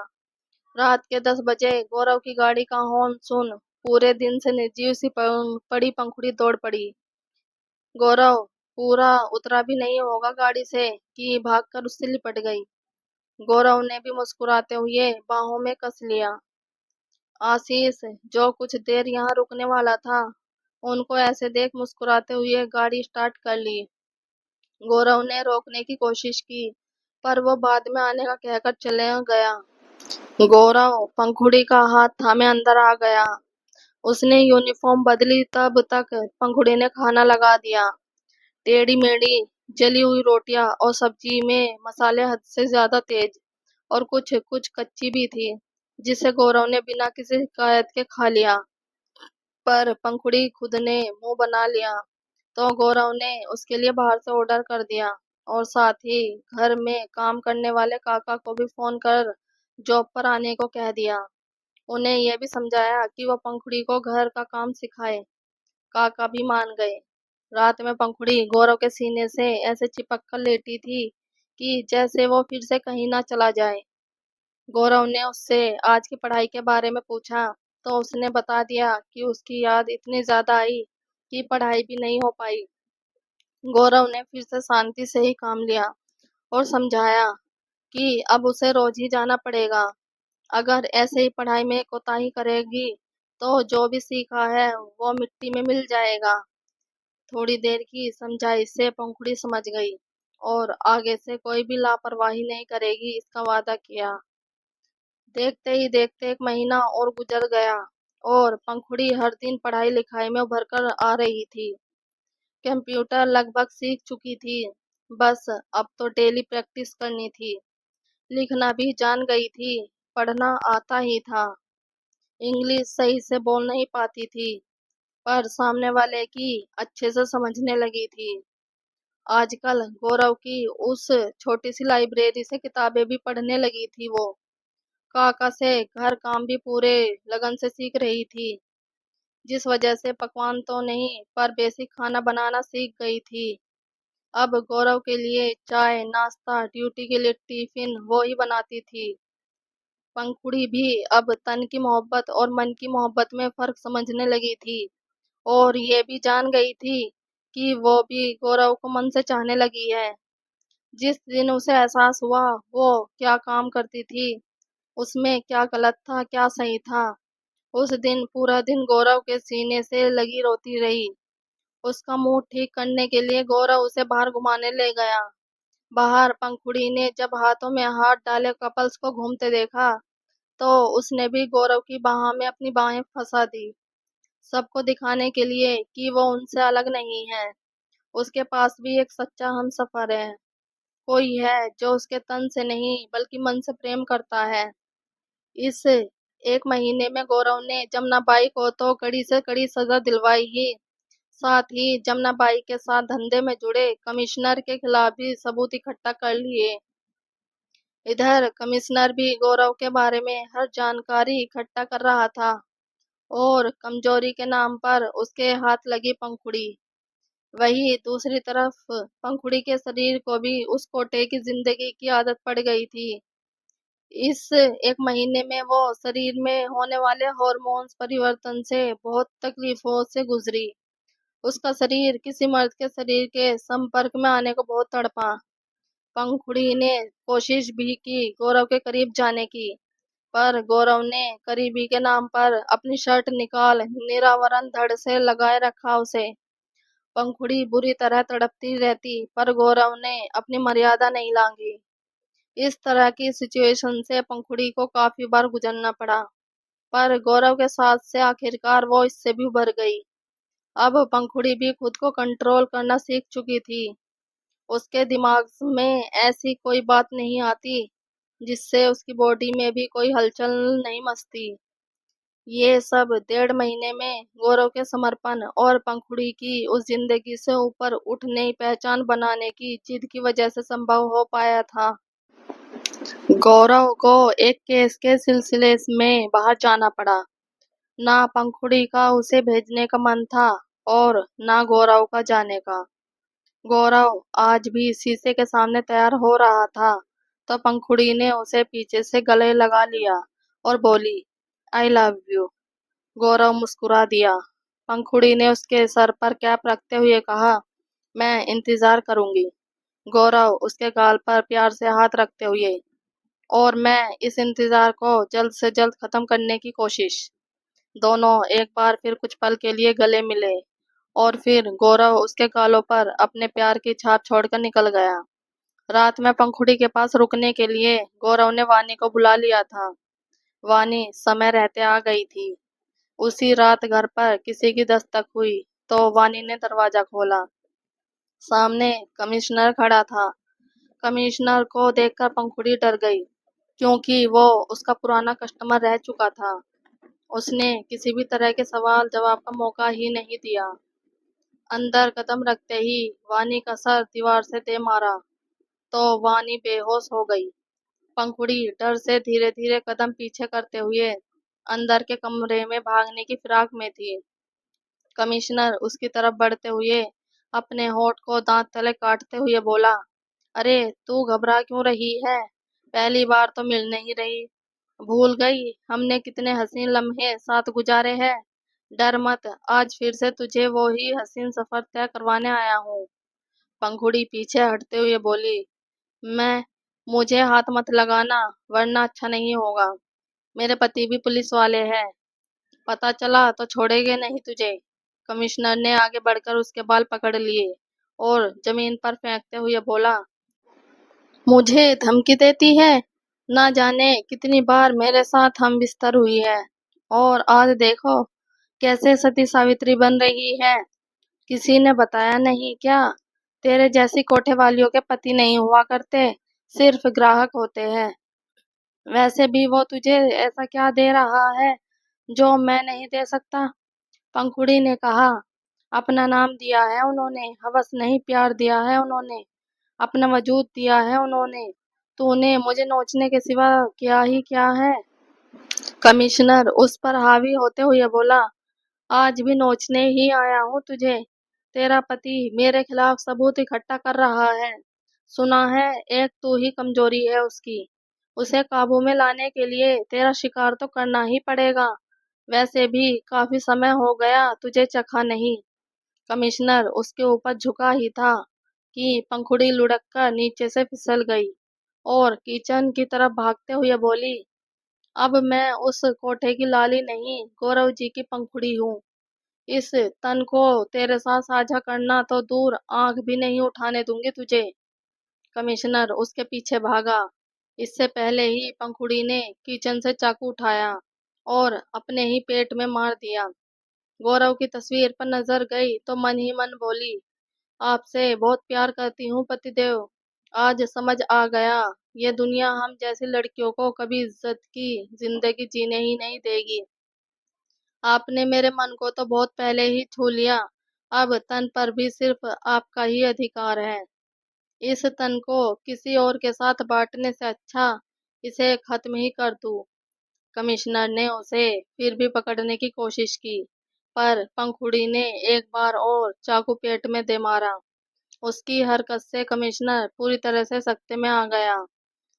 रात के 10 बजे गौरव की गाड़ी का हॉर्न सुन पूरे दिन से निर्जीव सी पड़ी पंखुड़ी दौड़ पड़ी। गौरव पूरा उतरा भी नहीं होगा गाड़ी से कि भागकर उससे लिपट गई। गौरव ने भी मुस्कुराते हुए बाहों में कस लिया। आशीष, जो कुछ देर यहाँ रुकने वाला था, उनको ऐसे देख मुस्कुराते हुए गाड़ी स्टार्ट कर ली। गौरव ने रोकने की कोशिश की, पर वो बाद में आने का कहकर चले गया। गौरव पंखुड़ी का हाथ थामे अंदर आ गया। उसने यूनिफॉर्म बदली तब तक पंखुड़ी ने खाना लगा दिया। टेढ़ी मेढ़ी जली हुई रोटियां और सब्जी में मसाले हद से ज्यादा तेज और कुछ कुछ कच्ची भी थी, जिसे गौरव ने बिना किसी शिकायत के खा लिया। पर पंखुड़ी खुद ने मुंह बना लिया तो गौरव ने उसके लिए बाहर से ऑर्डर कर दिया और साथ ही घर में काम करने वाले काका को भी फोन कर जॉब पर आने को कह दिया। उन्हें यह भी समझाया कि वो पंखुड़ी को घर का काम सिखाए। काका भी मान गए। रात में पंखुड़ी गौरव के सीने से ऐसे चिपक कर लेटी थी कि जैसे वो फिर से कहीं ना चला जाए। गौरव ने उससे आज की पढ़ाई के बारे में पूछा तो उसने बता दिया कि उसकी याद इतनी ज्यादा आई कि पढ़ाई भी नहीं हो पाई। गौरव ने फिर से शांति से ही काम लिया और समझाया कि अब उसे रोज ही जाना पड़ेगा। अगर ऐसे ही पढ़ाई में कोताही करेगी तो जो भी सीखा है वो मिट्टी में मिल जाएगा। थोड़ी देर की समझाइश से पंखुड़ी समझ गई और आगे से कोई भी लापरवाही नहीं करेगी, इसका वादा किया। देखते ही देखते 1 महीना और गुजर गया और पंखुड़ी हर दिन पढ़ाई लिखाई में उभर कर आ रही थी। कंप्यूटर लगभग सीख चुकी थी, बस अब तो डेली प्रैक्टिस करनी थी। लिखना भी जान गई थी, पढ़ना आता ही था। इंग्लिश सही से बोल नहीं पाती थी, पर सामने वाले की अच्छे से समझने लगी थी। आजकल गौरव की उस छोटी सी लाइब्रेरी से किताबें भी पढ़ने लगी थी वो। काका से घर काम भी पूरे लगन से सीख रही थी, जिस वजह से पकवान तो नहीं पर बेसिक खाना बनाना सीख गई थी। अब गौरव के लिए चाय नाश्ता, ड्यूटी के लिए टिफिन वो ही बनाती थी। पंखुड़ी भी अब तन की मोहब्बत और मन की मोहब्बत में फर्क समझने लगी थी और ये भी जान गई थी कि वो भी गौरव को मन से चाहने लगी है। जिस दिन उसे एहसास हुआ वो क्या काम करती थी, उसमें क्या गलत था क्या सही था, उस दिन पूरा दिन गौरव के सीने से लगी रोती रही। उसका मूड ठीक करने के लिए गौरव उसे बाहर घुमाने ले गया। बाहर पंखुड़ी ने जब हाथों में हाथ डाले कपल्स को घूमते देखा तो उसने भी गौरव की बाह में अपनी बाहें फंसा दी, सबको दिखाने के लिए कि वो उनसे अलग नहीं है। उसके पास भी एक सच्चा हमसफर है, कोई है जो उसके तन से नहीं बल्कि मन से प्रेम करता है। इस एक महीने में गौरव ने जमुनाबाई को तो कड़ी से कड़ी सजा दिलवाई ही, साथ ही जमुनाबाई के साथ धंधे में जुड़े कमिश्नर के खिलाफ भी सबूत इकट्ठा कर लिए। इधर कमिश्नर भी गौरव के बारे में हर जानकारी इकट्ठा कर रहा था और कमजोरी के नाम पर उसके हाथ लगी पंखुड़ी। वही दूसरी तरफ पंखुड़ी के शरीर को भी उस कोटे की जिंदगी की आदत पड़ गई थी। इस एक महीने में वो शरीर में होने वाले हार्मोन्स परिवर्तन से बहुत तकलीफों से गुजरी। उसका शरीर किसी मर्द के शरीर के संपर्क में आने को बहुत तड़पा। पंखुड़ी ने कोशिश भी की गौरव के करीब जाने की, पर गौरव ने करीबी के नाम पर अपनी शर्ट निकाल निरावरण धड़ से लगाए रखा उसे। पंखुड़ी बुरी तरह तड़पती रहती पर गौरव ने अपनी मर्यादा नहीं लांघी। इस तरह की सिचुएशन से पंखुड़ी को काफी बार गुजरना पड़ा, पर गौरव के साथ से आखिरकार वो इससे भी उभर गई। अब पंखुड़ी भी खुद को कंट्रोल करना सीख चुकी थी। उसके दिमाग में ऐसी कोई बात नहीं आती जिससे उसकी बॉडी में भी कोई हलचल नहीं मचती। ये सब 1.5 महीने में गौरव के समर्पण और पंखुड़ी की उस जिंदगी से ऊपर उठ नई पहचान बनाने की जिद की वजह से संभव हो पाया था। गौरव को एक केस के सिलसिले में बाहर जाना पड़ा। ना पंखुड़ी का उसे भेजने का मन था और ना गौरव का जाने का। गौरव आज भी शीशे के सामने तैयार हो रहा था तो पंखुड़ी ने उसे पीछे से गले लगा लिया और बोली, आई लव यू। गौरव मुस्कुरा दिया। पंखुड़ी ने उसके सर पर कैप रखते हुए कहा, मैं इंतजार करूंगी। गौरव उसके गाल पर प्यार से हाथ रखते हुए, और मैं इस इंतजार को जल्द से जल्द खत्म करने की कोशिश। दोनों एक बार फिर कुछ पल के लिए गले मिले और फिर गौरव उसके गालों पर अपने प्यार की छाप छोड़कर निकल गया। रात में पंखुड़ी के पास रुकने के लिए गौरव ने वानी को बुला लिया था। वानी समय रहते आ गई थी। उसी रात घर पर किसी की दस्तक हुई तो वानी ने दरवाजा खोला। सामने कमिश्नर खड़ा था। कमिश्नर को देखकर पंखुड़ी डर गई क्योंकि वो उसका पुराना कस्टमर रह चुका था। उसने किसी भी तरह के सवाल जवाब का मौका ही नहीं दिया। अंदर कदम रखते ही वानी का सर दीवार से दे मारा तो वानी बेहोश हो गई। पंखुड़ी डर से धीरे धीरे कदम पीछे करते हुए अंदर के कमरे में भागने की फिराक में थी। कमिश्नर उसकी तरफ बढ़ते हुए अपने होठ को दांत तले काटते हुए बोला, अरे तू घबरा क्यों रही है? पहली बार तो मिल नहीं रही, भूल गई हमने कितने हसीन लम्हे साथ गुजारे हैं। डर मत, आज फिर से तुझे वो ही हसीन सफर तय करवाने आया हूँ। पंखुड़ी पीछे हटते हुए बोली, मैं मुझे हाथ मत लगाना वरना अच्छा नहीं होगा। मेरे पति भी पुलिस वाले हैं, पता चला तो छोड़ेंगे नहीं तुझे। कमिश्नर ने आगे बढ़कर उसके बाल पकड़ लिए और जमीन पर फेंकते हुए बोला, मुझे धमकी देती है? ना जाने कितनी बार मेरे साथ हम बिस्तर हुई है और आज देखो कैसे सती सावित्री बन रही है। किसी ने बताया नहीं क्या? तेरे जैसी कोठे वालियों के पति नहीं हुआ करते, सिर्फ ग्राहक होते हैं। वैसे भी वो तुझे ऐसा क्या दे रहा है जो मैं नहीं दे सकता? पंखुड़ी ने कहा, अपना नाम दिया है उन्होंने, हवस नहीं प्यार दिया है उन्होंने, अपना वजूद दिया है उन्होंने। तूने मुझे नोचने के सिवा क्या ही क्या है? कमिश्नर उस पर हावी होते हुए बोला, आज भी नोचने ही आया हूँ तुझे। तेरा पति मेरे खिलाफ सबूत इकट्ठा कर रहा है। सुना है एक तू ही कमजोरी है उसकी। उसे काबू में लाने के लिए तेरा शिकार तो करना ही पड़ेगा। वैसे भी काफी समय हो गया तुझे चखा नहीं। कमिश्नर उसके ऊपर झुका ही था कि पंखुड़ी लुढ़क कर नीचे से फिसल गई और किचन की तरफ भागते हुए बोली, अब मैं उस कोठे की लाली नहीं, गौरव जी की पंखुड़ी हूँ। इस तन को तेरे साथ साझा करना तो दूर, आंख भी नहीं उठाने दूंगी तुझे। कमिश्नर उसके पीछे भागा। इससे पहले ही पंखुड़ी ने किचन से चाकू उठाया और अपने ही पेट में मार दिया। गौरव की तस्वीर पर नजर गई तो मन ही मन बोली, आपसे बहुत प्यार करती हूँ पतिदेव। आज समझ आ गया, ये दुनिया हम जैसी लड़कियों को कभी इज्जत की जिंदगी जीने ही नहीं देगी। आपने मेरे मन को तो बहुत पहले ही छू लिया, अब तन पर भी सिर्फ आपका ही अधिकार है। इस तन को किसी और के साथ बांटने से अच्छा इसे खत्म ही कर दूं। कमिश्नर ने उसे फिर भी पकड़ने की कोशिश की, पर पंखुड़ी ने एक बार और चाकू पेट में दे मारा। उसकी हरकत से कमिश्नर पूरी तरह से सख्ते में आ गया।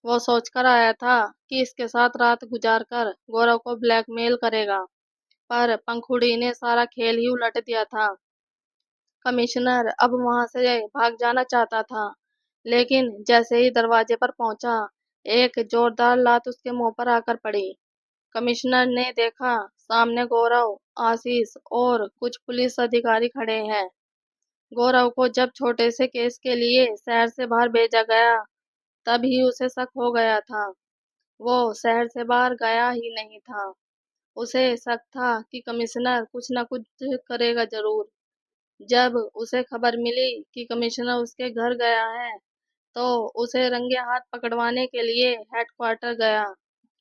वो सोचकर आया था कि इसके साथ रात गुजार कर गौरव को ब्लैकमेल करेगा, पर पंखुड़ी ने सारा खेल ही उलट दिया था। कमिश्नर अब वहां से भाग जाना चाहता था, लेकिन जैसे ही दरवाजे पर पहुंचा, एक जोरदार लात उसके मुंह पर आकर पड़ी। कमिश्नर ने देखा सामने गौरव, आशीष और कुछ पुलिस अधिकारी खड़े हैं। गौरव को जब छोटे से केस के लिए शहर से बाहर भेजा गया, तभी उसे शक हो गया था। वो शहर से बाहर गया ही नहीं था। उसे शक था कि कमिश्नर कुछ न कुछ करेगा जरूर। जब उसे खबर मिली कि कमिश्नर उसके घर गया है, तो उसे रंगे हाथ पकड़वाने के लिए हेडक्वार्टर गया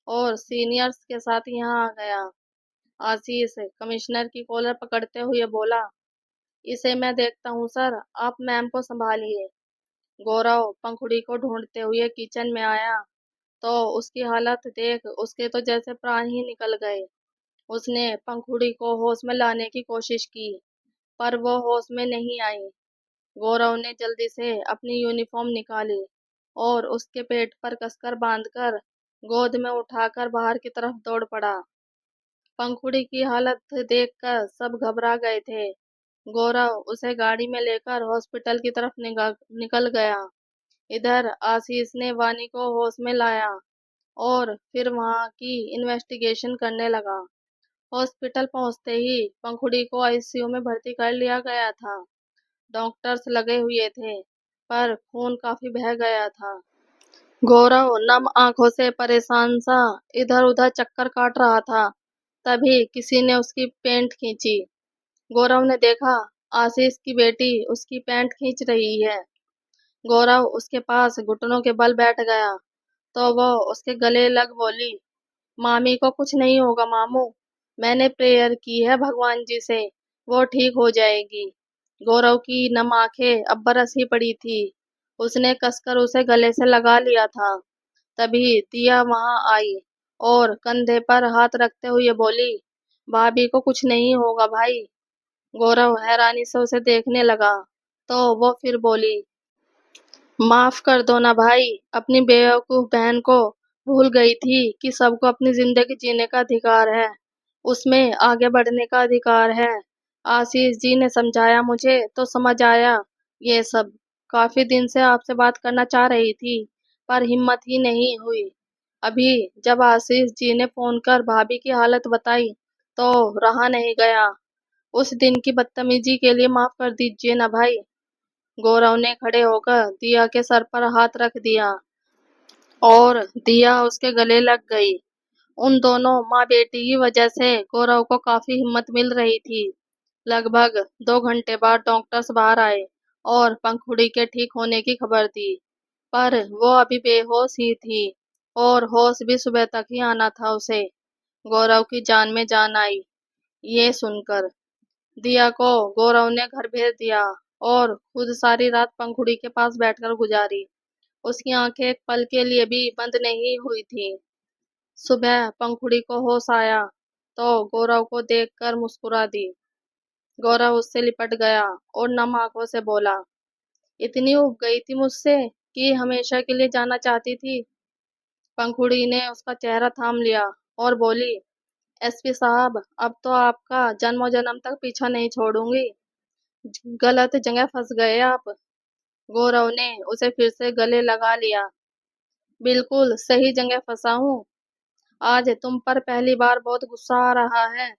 और सीनियर्स के साथ यहाँ आ गया। आशीष कमिश्नर की कॉलर पकड़ते हुए बोला, इसे मैं देखता हूँ सर, आप मैम को संभालिए। गौरव पंखुड़ी को ढूंढते हुए किचन में आया तो उसकी हालत देख उसके तो जैसे प्राण ही निकल गए। उसने पंखुड़ी को होश में लाने की कोशिश की, पर वो होश में नहीं आई। गौरव ने जल्दी से अपनी यूनिफॉर्म निकाली और उसके पेट पर कसकर बांधकर गोद में उठाकर बाहर की तरफ दौड़ पड़ा। पंखुड़ी की हालत देखकर सब घबरा गए थे। गौरव उसे गाड़ी में लेकर हॉस्पिटल की तरफ निकल गया। इधर आशीष ने वानी को होश में लाया और फिर वहां की इन्वेस्टिगेशन करने लगा। हॉस्पिटल पहुंचते ही पंखुड़ी को आईसीयू में भर्ती कर लिया गया था। डॉक्टर्स लगे हुए थे, पर खून काफी बह गया था। गौरव नम आंखों से परेशान सा इधर उधर चक्कर काट रहा था। तभी किसी ने उसकी पैंट खींची। गौरव ने देखा आशीष की बेटी उसकी पैंट खींच रही है। गौरव उसके पास घुटनों के बल बैठ गया तो वो उसके गले लग बोली, मामी को कुछ नहीं होगा मामू, मैंने प्रेयर की है भगवान जी से, वो ठीक हो जाएगी। गौरव की नम आंखें अब बरस ही पड़ी थी। उसने कसकर उसे गले से लगा लिया था। तभी दिया वहां आई और कंधे पर हाथ रखते हुए बोली, भाभी को कुछ नहीं होगा भाई। गौरव हैरानी से उसे देखने लगा तो वो फिर बोली, माफ कर दो ना भाई, अपनी बेवकूफ बहन को भूल गई थी कि सबको अपनी जिंदगी जीने का अधिकार है, उसमें आगे बढ़ने का अधिकार है। आशीष जी ने समझाया मुझे तो समझ आया ये सब। काफी दिन से आपसे बात करना चाह रही थी, पर हिम्मत ही नहीं हुई। अभी जब आशीष जी ने फोन कर भाभी की हालत बताई तो रहा नहीं गया। उस दिन की बदतमीजी के लिए माफ कर दीजिए ना भाई। गौरव ने खड़े होकर दिया के सर पर हाथ रख दिया और दिया उसके गले लग गई। उन दोनों माँ बेटी की वजह से गौरव को काफी हिम्मत मिल रही थी। लगभग 2 घंटे बाद डॉक्टर्स बाहर आए और पंखुड़ी के ठीक होने की खबर दी, पर वो अभी बेहोश ही थी और होश भी सुबह तक ही आना था उसे। गौरव की जान में जान आई। ये सुनकर दिया को गौरव ने घर भेज दिया और खुद सारी रात पंखुड़ी के पास बैठकर गुजारी। उसकी आंखें एक पल के लिए भी बंद नहीं हुई थी। सुबह पंखुड़ी को होश आया तो गौरव को देखकर मुस्कुरा दी। गौरव उससे लिपट गया और नम आंखों से बोला, इतनी उब गई थी मुझसे कि हमेशा के लिए जाना चाहती थी। पंखुड़ी ने उसका चेहरा थाम लिया और बोली, एसपी साहब, अब तो आपका जन्मों जन्म तक पीछा नहीं छोड़ूंगी। गलत जगह फंस गए आप। गौरव ने उसे फिर से गले लगा लिया। बिल्कुल सही जगह फंसा हूँ। आज तुम पर पहली बार बहुत गुस्सा आ रहा है।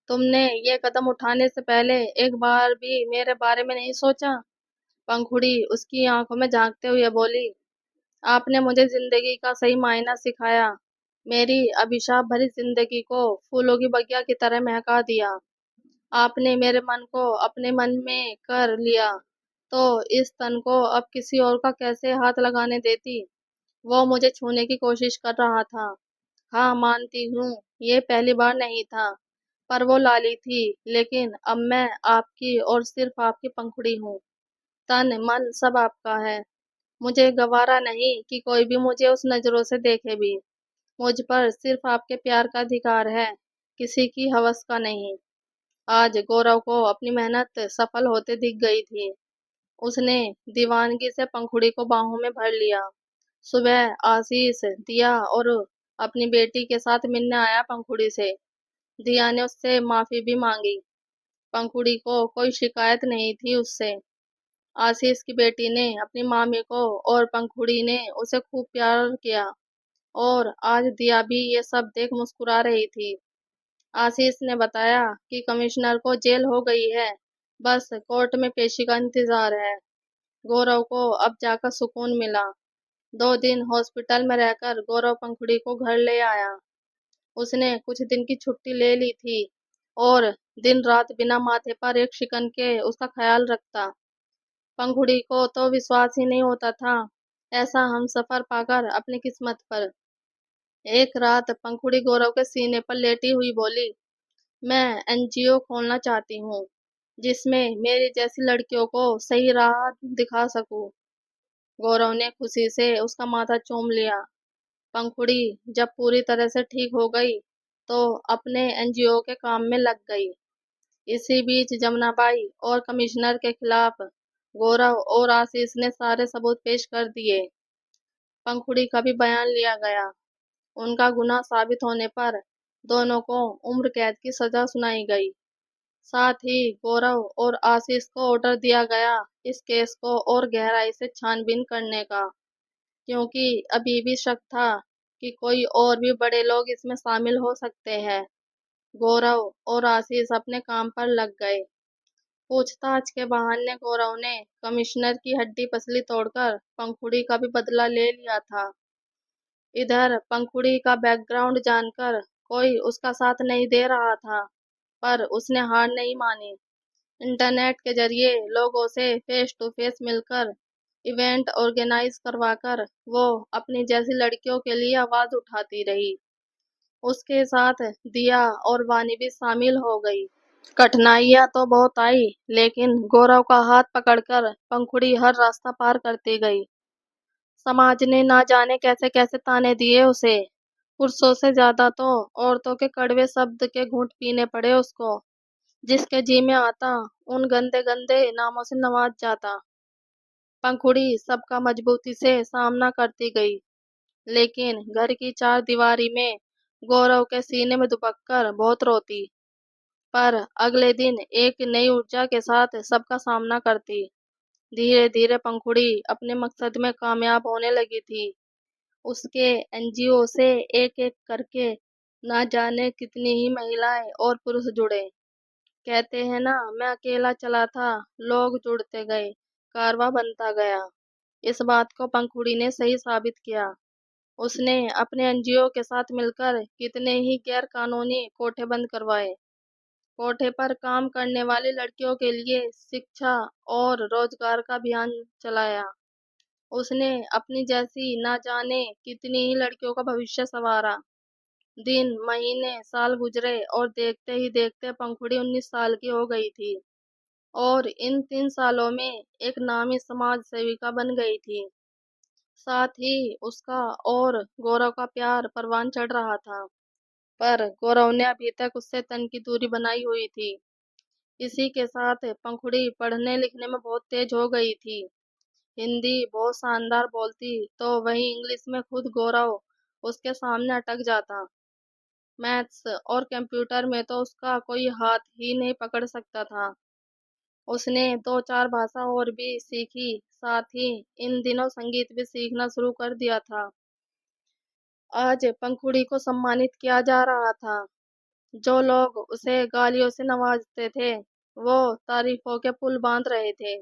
तुमने ये कदम उठाने से पहले एक बार भी मेरे बारे में नहीं सोचा। पंखुड़ी उसकी आंखों में झांकते हुए बोली, आपने मुझे जिंदगी का सही मायना सिखाया। मेरी अभिशाप भरी जिंदगी को फूलों की बगिया की तरह महका दिया। आपने मेरे मन को अपने मन में कर लिया, तो इस तन को अब किसी और का कैसे हाथ लगाने देती। वो मुझे छूने की कोशिश कर रहा था। हाँ, मानती हूँ, ये पहली बार नहीं था, पर वो लाली थी। लेकिन अब मैं आपकी और सिर्फ आपकी पंखुड़ी हूँ। तन मन सब आपका है। मुझे गवारा नहीं कि कोई भी मुझे उस नजरों से देखे भी। मुझ पर सिर्फ आपके प्यार का अधिकार है, किसी की हवस का नहीं। आज गौरव को अपनी मेहनत सफल होते दिख गई थी। उसने दीवानगी से पंखुड़ी को बाहों में भर लिया। सुबह आशीष दिया और अपनी बेटी के साथ मिलने आया पंखुड़ी से। दिया ने उससे माफी भी मांगी। पंखुड़ी को कोई शिकायत नहीं थी उससे। आशीष की बेटी ने अपनी मामी को और पंखुड़ी ने उसे खूब प्यार किया, और आज दिया भी ये सब देख मुस्कुरा रही थी। आशीष ने बताया कि कमिश्नर को जेल हो गई है, बस कोर्ट में पेशी का इंतजार है। गौरव को अब जाकर सुकून मिला। 2 दिन हॉस्पिटल में रहकर गौरव पंखुड़ी को घर ले आया। उसने कुछ दिन की छुट्टी ले ली थी और दिन रात बिना माथे पर एक शिकन के उसका ख्याल रखता। पंखुड़ी को तो विश्वास ही नहीं होता था, ऐसा हम सफर पाकर अपनी किस्मत पर। एक रात पंखुड़ी गौरव के सीने पर लेटी हुई बोली, मैं एनजीओ खोलना चाहती हूँ, जिसमें मेरी जैसी लड़कियों को सही राह दिखा सकूं। गौरव ने खुशी से उसका माथा चूम लिया। पंखुड़ी जब पूरी तरह से ठीक हो गई, तो अपने एनजीओ के काम में लग गई। इसी बीच जमुनाबाई और कमिश्नर के खिलाफ गौरव और आशीष ने सारे सबूत पेश कर दिए। पंखुड़ी का भी बयान लिया गया। उनका गुनाह साबित होने पर दोनों को उम्र कैद की सजा सुनाई गई। साथ ही गौरव और आशीष को ऑर्डर दिया गया इस केस को और गहराई से छानबीन करने का, क्योंकि अभी भी शक था कि कोई और भी बड़े लोग इसमें शामिल हो सकते हैं। गौरव और आशीष अपने काम पर लग गए। पूछताछ के बहाने गौरव ने कमिश्नर की हड्डी पसली तोड़कर पंखुड़ी का भी बदला ले लिया था। इधर पंखुड़ी का बैकग्राउंड जानकर कोई उसका साथ नहीं दे रहा था, पर उसने हार नहीं मानी। इंटरनेट के जरिए लोगों से फेस टू फेस मिलकर इवेंट ऑर्गेनाइज करवाकर वो अपनी जैसी लड़कियों के लिए आवाज उठाती रही। उसके साथ दिया और वानी भी शामिल हो गई। कठिनाइयां तो बहुत आई, लेकिन गौरव का हाथ पकड़कर पंखुड़ी हर रास्ता पार करती गई। समाज ने ना जाने कैसे कैसे ताने दिए उसे। पुरुषों से ज्यादा तो औरतों के कड़वे शब्द के घूंट पीने पड़े उसको। जिसके जी में आता, उन गंदे गंदे नामों से नवाज जाता। पंखुड़ी सबका मजबूती से सामना करती गई, लेकिन घर की चार दीवारी में गौरव के सीने में दुबक कर बहुत रोती। पर अगले दिन एक नई ऊर्जा के साथ सबका सामना करती। धीरे धीरे पंखुड़ी अपने मकसद में कामयाब होने लगी थी। उसके एनजीओ से एक एक करके ना जाने कितनी ही महिलाएं और पुरुष जुड़े। कहते हैं ना, मैं अकेला चला था, लोग जुड़ते गए, कारवां बनता गया। इस बात को पंखुड़ी ने सही साबित किया। उसने अपने एनजीओ के साथ मिलकर कितने ही गैर कानूनी कोठे बंद करवाए। कोठे पर काम करने वाली लड़कियों के लिए शिक्षा और रोजगार का अभियान चलाया। उसने अपनी जैसी ना जाने कितनी ही लड़कियों का भविष्य संवारा। दिन महीने साल गुजरे और देखते ही देखते पंखुड़ी 19 साल की हो गई थी, और इन 3 सालों में एक नामी समाज सेविका बन गई थी। साथ ही उसका और गौरव का प्यार परवान चढ़ रहा था, पर गौरव ने अभी तक उससे तन की दूरी बनाई हुई थी। इसी के साथ पंखुड़ी पढ़ने लिखने में बहुत तेज हो गई थी। हिंदी बहुत शानदार बोलती, तो वहीं इंग्लिश में खुद गौरव उसके सामने अटक जाता। मैथ्स और कंप्यूटर में तो उसका कोई हाथ ही नहीं पकड़ सकता था। उसने 2-4 भाषा और भी सीखी, साथ ही इन दिनों संगीत भी सीखना शुरू कर दिया था। आज पंखुड़ी को सम्मानित किया जा रहा था। जो लोग उसे गालियों से नवाजते थे, वो तारीफों के पुल बांध रहे थे।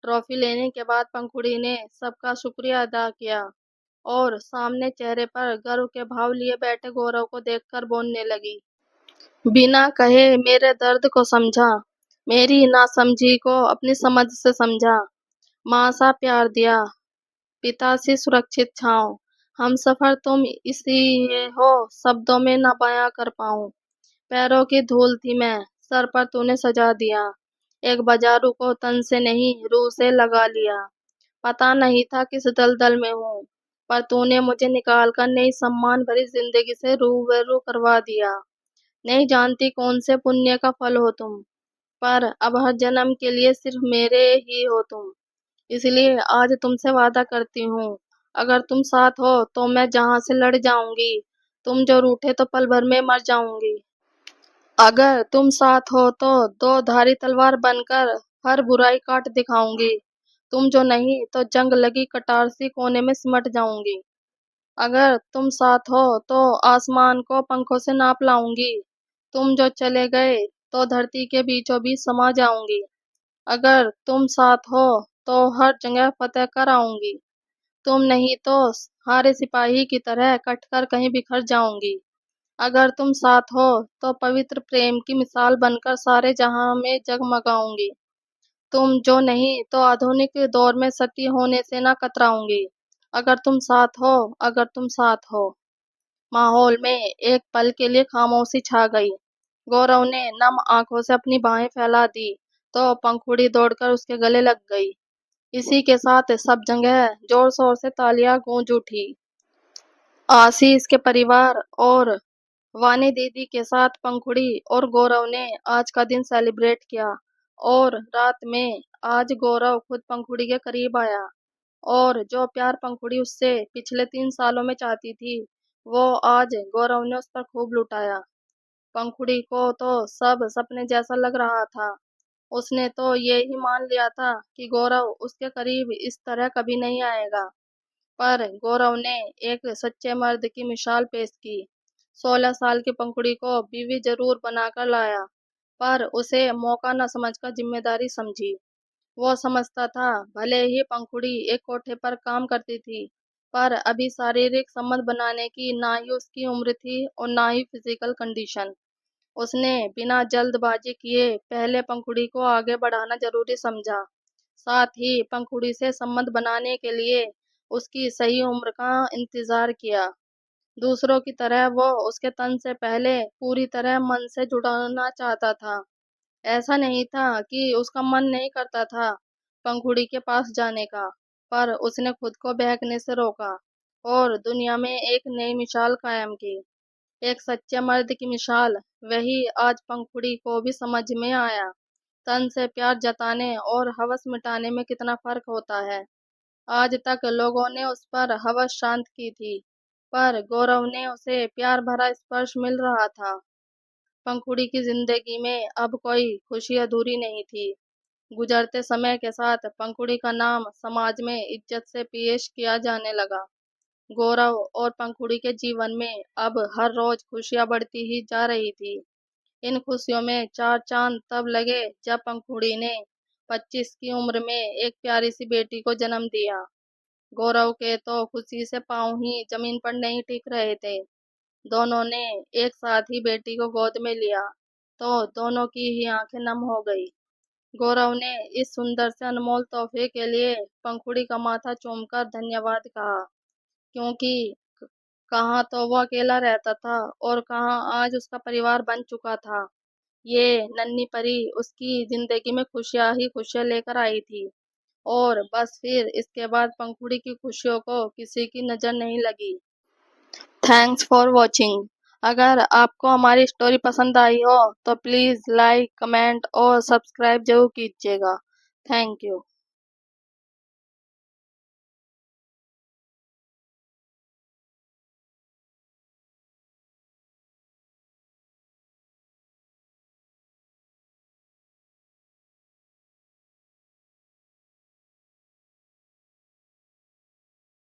ट्रॉफी लेने के बाद पंखुड़ी ने सबका शुक्रिया अदा किया और सामने चेहरे पर गर्व के भाव लिए बैठे गौरव को देखकर बोलने लगी। बिना कहे मेरे दर्द को समझा, मेरी नासमझी को अपनी समझ से समझा। माँ सा प्यार दिया, पिता सी सुरक्षित छाँव। हमसफर तुम इसी हो, शब्दों में न बयां कर पाऊं। पैरों की धूल थी मैं, सर पर तूने सजा दिया। एक बाजारू को तन से नहीं रूह से लगा लिया। पता नहीं था किस दलदल में हूँ, पर तूने मुझे निकाल कर नई सम्मान भरी जिंदगी से रूबरू करवा दिया। नहीं जानती कौन से पुण्य का फल हो तुम, पर अब हर जन्म के लिए सिर्फ मेरे ही हो तुम। इसलिए आज तुमसे वादा करती हूँ, अगर तुम साथ हो तो मैं जहाँ से लड़ जाऊंगी, तुम जो रूठे तो पल भर में मर जाऊंगी। अगर तुम साथ हो तो दो धारी तलवार बनकर हर बुराई काट दिखाऊंगी। तुम जो नहीं तो जंग लगी कटार सी कोने में सिमट जाऊंगी। अगर तुम साथ हो तो आसमान को पंखों से नाप लाऊंगी। तुम जो चले गए तो धरती के बीचों बीच समा जाऊंगी। अगर तुम साथ हो तो हर जगह फतेह कर आऊंगी। तुम नहीं तो हारे सिपाही की तरह कटकर कहीं बिखर जाऊंगी। अगर तुम साथ हो तो पवित्र प्रेम की मिसाल बनकर सारे जहां में जगमगाऊंगी। तुम जो नहीं तो आधुनिक दौर में सती होने से ना कतराऊंगी। अगर तुम साथ हो, अगर तुम साथ हो। माहौल में एक पल के लिए खामोशी छा गई। गौरव ने नम आंखों से अपनी बाहें फैला दी तो पंखुड़ी दौड़कर उसके गले लग गई। इसी के साथ सब जगह जोर शोर से तालियां गूंज उठी। आशीष के परिवार और वानी दीदी के साथ पंखुड़ी और गौरव ने आज का दिन सेलिब्रेट किया। और रात में आज गौरव खुद पंखुड़ी के करीब आया और जो प्यार पंखुड़ी उससे पिछले 3 सालों में चाहती थी, वो आज गौरव ने उस पर खूब लुटाया। पंखुड़ी को तो सब सपने जैसा लग रहा था। उसने तो ये ही मान लिया था कि गौरव उसके करीब इस तरह कभी नहीं आएगा। पर गौरव ने एक सच्चे मर्द की मिसाल पेश की। 16 साल की पंखुड़ी को बीवी जरूर बनाकर लाया, पर उसे मौका न समझकर जिम्मेदारी समझी। वो समझता था भले ही पंखुड़ी एक कोठे पर काम करती थी, पर अभी शारीरिक संबंध बनाने की ना ही उसकी उम्र थी और ना ही फिजिकल कंडीशन। उसने बिना जल्दबाजी किए पहले पंखुड़ी को आगे बढ़ाना जरूरी समझा। साथ ही पंखुड़ी से संबंध बनाने के लिए उसकी सही उम्र का इंतजार किया। दूसरों की तरह वो उसके तन से पहले पूरी तरह मन से जुड़ना चाहता था। ऐसा नहीं था कि उसका मन नहीं करता था पंखुड़ी के पास जाने का, पर उसने खुद को बहकने से रोका और दुनिया में एक नई मिसाल कायम की। एक सच्चे मर्द की मिसाल। वही आज पंखुड़ी को भी समझ में आया। तन से प्यार जताने और हवस मिटाने में कितना फर्क होता है। आज तक लोगों ने उस पर हवस शांत की थी, पर गौरव ने उसे प्यार भरा स्पर्श मिल रहा था। पंखुड़ी की जिंदगी में अब कोई खुशी अधूरी नहीं थी। गुजरते समय के साथ पंखुड़ी का नाम समाज में इज्जत से पेश किया जाने लगा। गौरव और पंखुड़ी के जीवन में अब हर रोज खुशियां बढ़ती ही जा रही थी। इन खुशियों में चार चांद तब लगे जब पंखुड़ी ने 25 की उम्र में एक प्यारी सी बेटी को जन्म दिया। गौरव के तो खुशी से पांव ही जमीन पर नहीं टिक रहे थे। दोनों ने एक साथ ही बेटी को गोद में लिया तो दोनों की ही आंखें नम हो गई। गौरव ने इस सुंदर से अनमोल तोहफे के लिए पंखुड़ी का माथा चूमकर धन्यवाद कहा, क्योंकि कहाँ तो वो अकेला रहता था और कहाँ आज उसका परिवार बन चुका था। ये नन्ही परी उसकी जिंदगी में खुशियां ही खुशियां लेकर आई थी। और बस फिर इसके बाद पंखुड़ी की खुशियों को किसी की नजर नहीं लगी। Thanks for watching. अगर आपको हमारी स्टोरी पसंद आई हो तो प्लीज़ लाइक, कमेंट और सब्सक्राइब जरूर कीजिएगा। Thank you.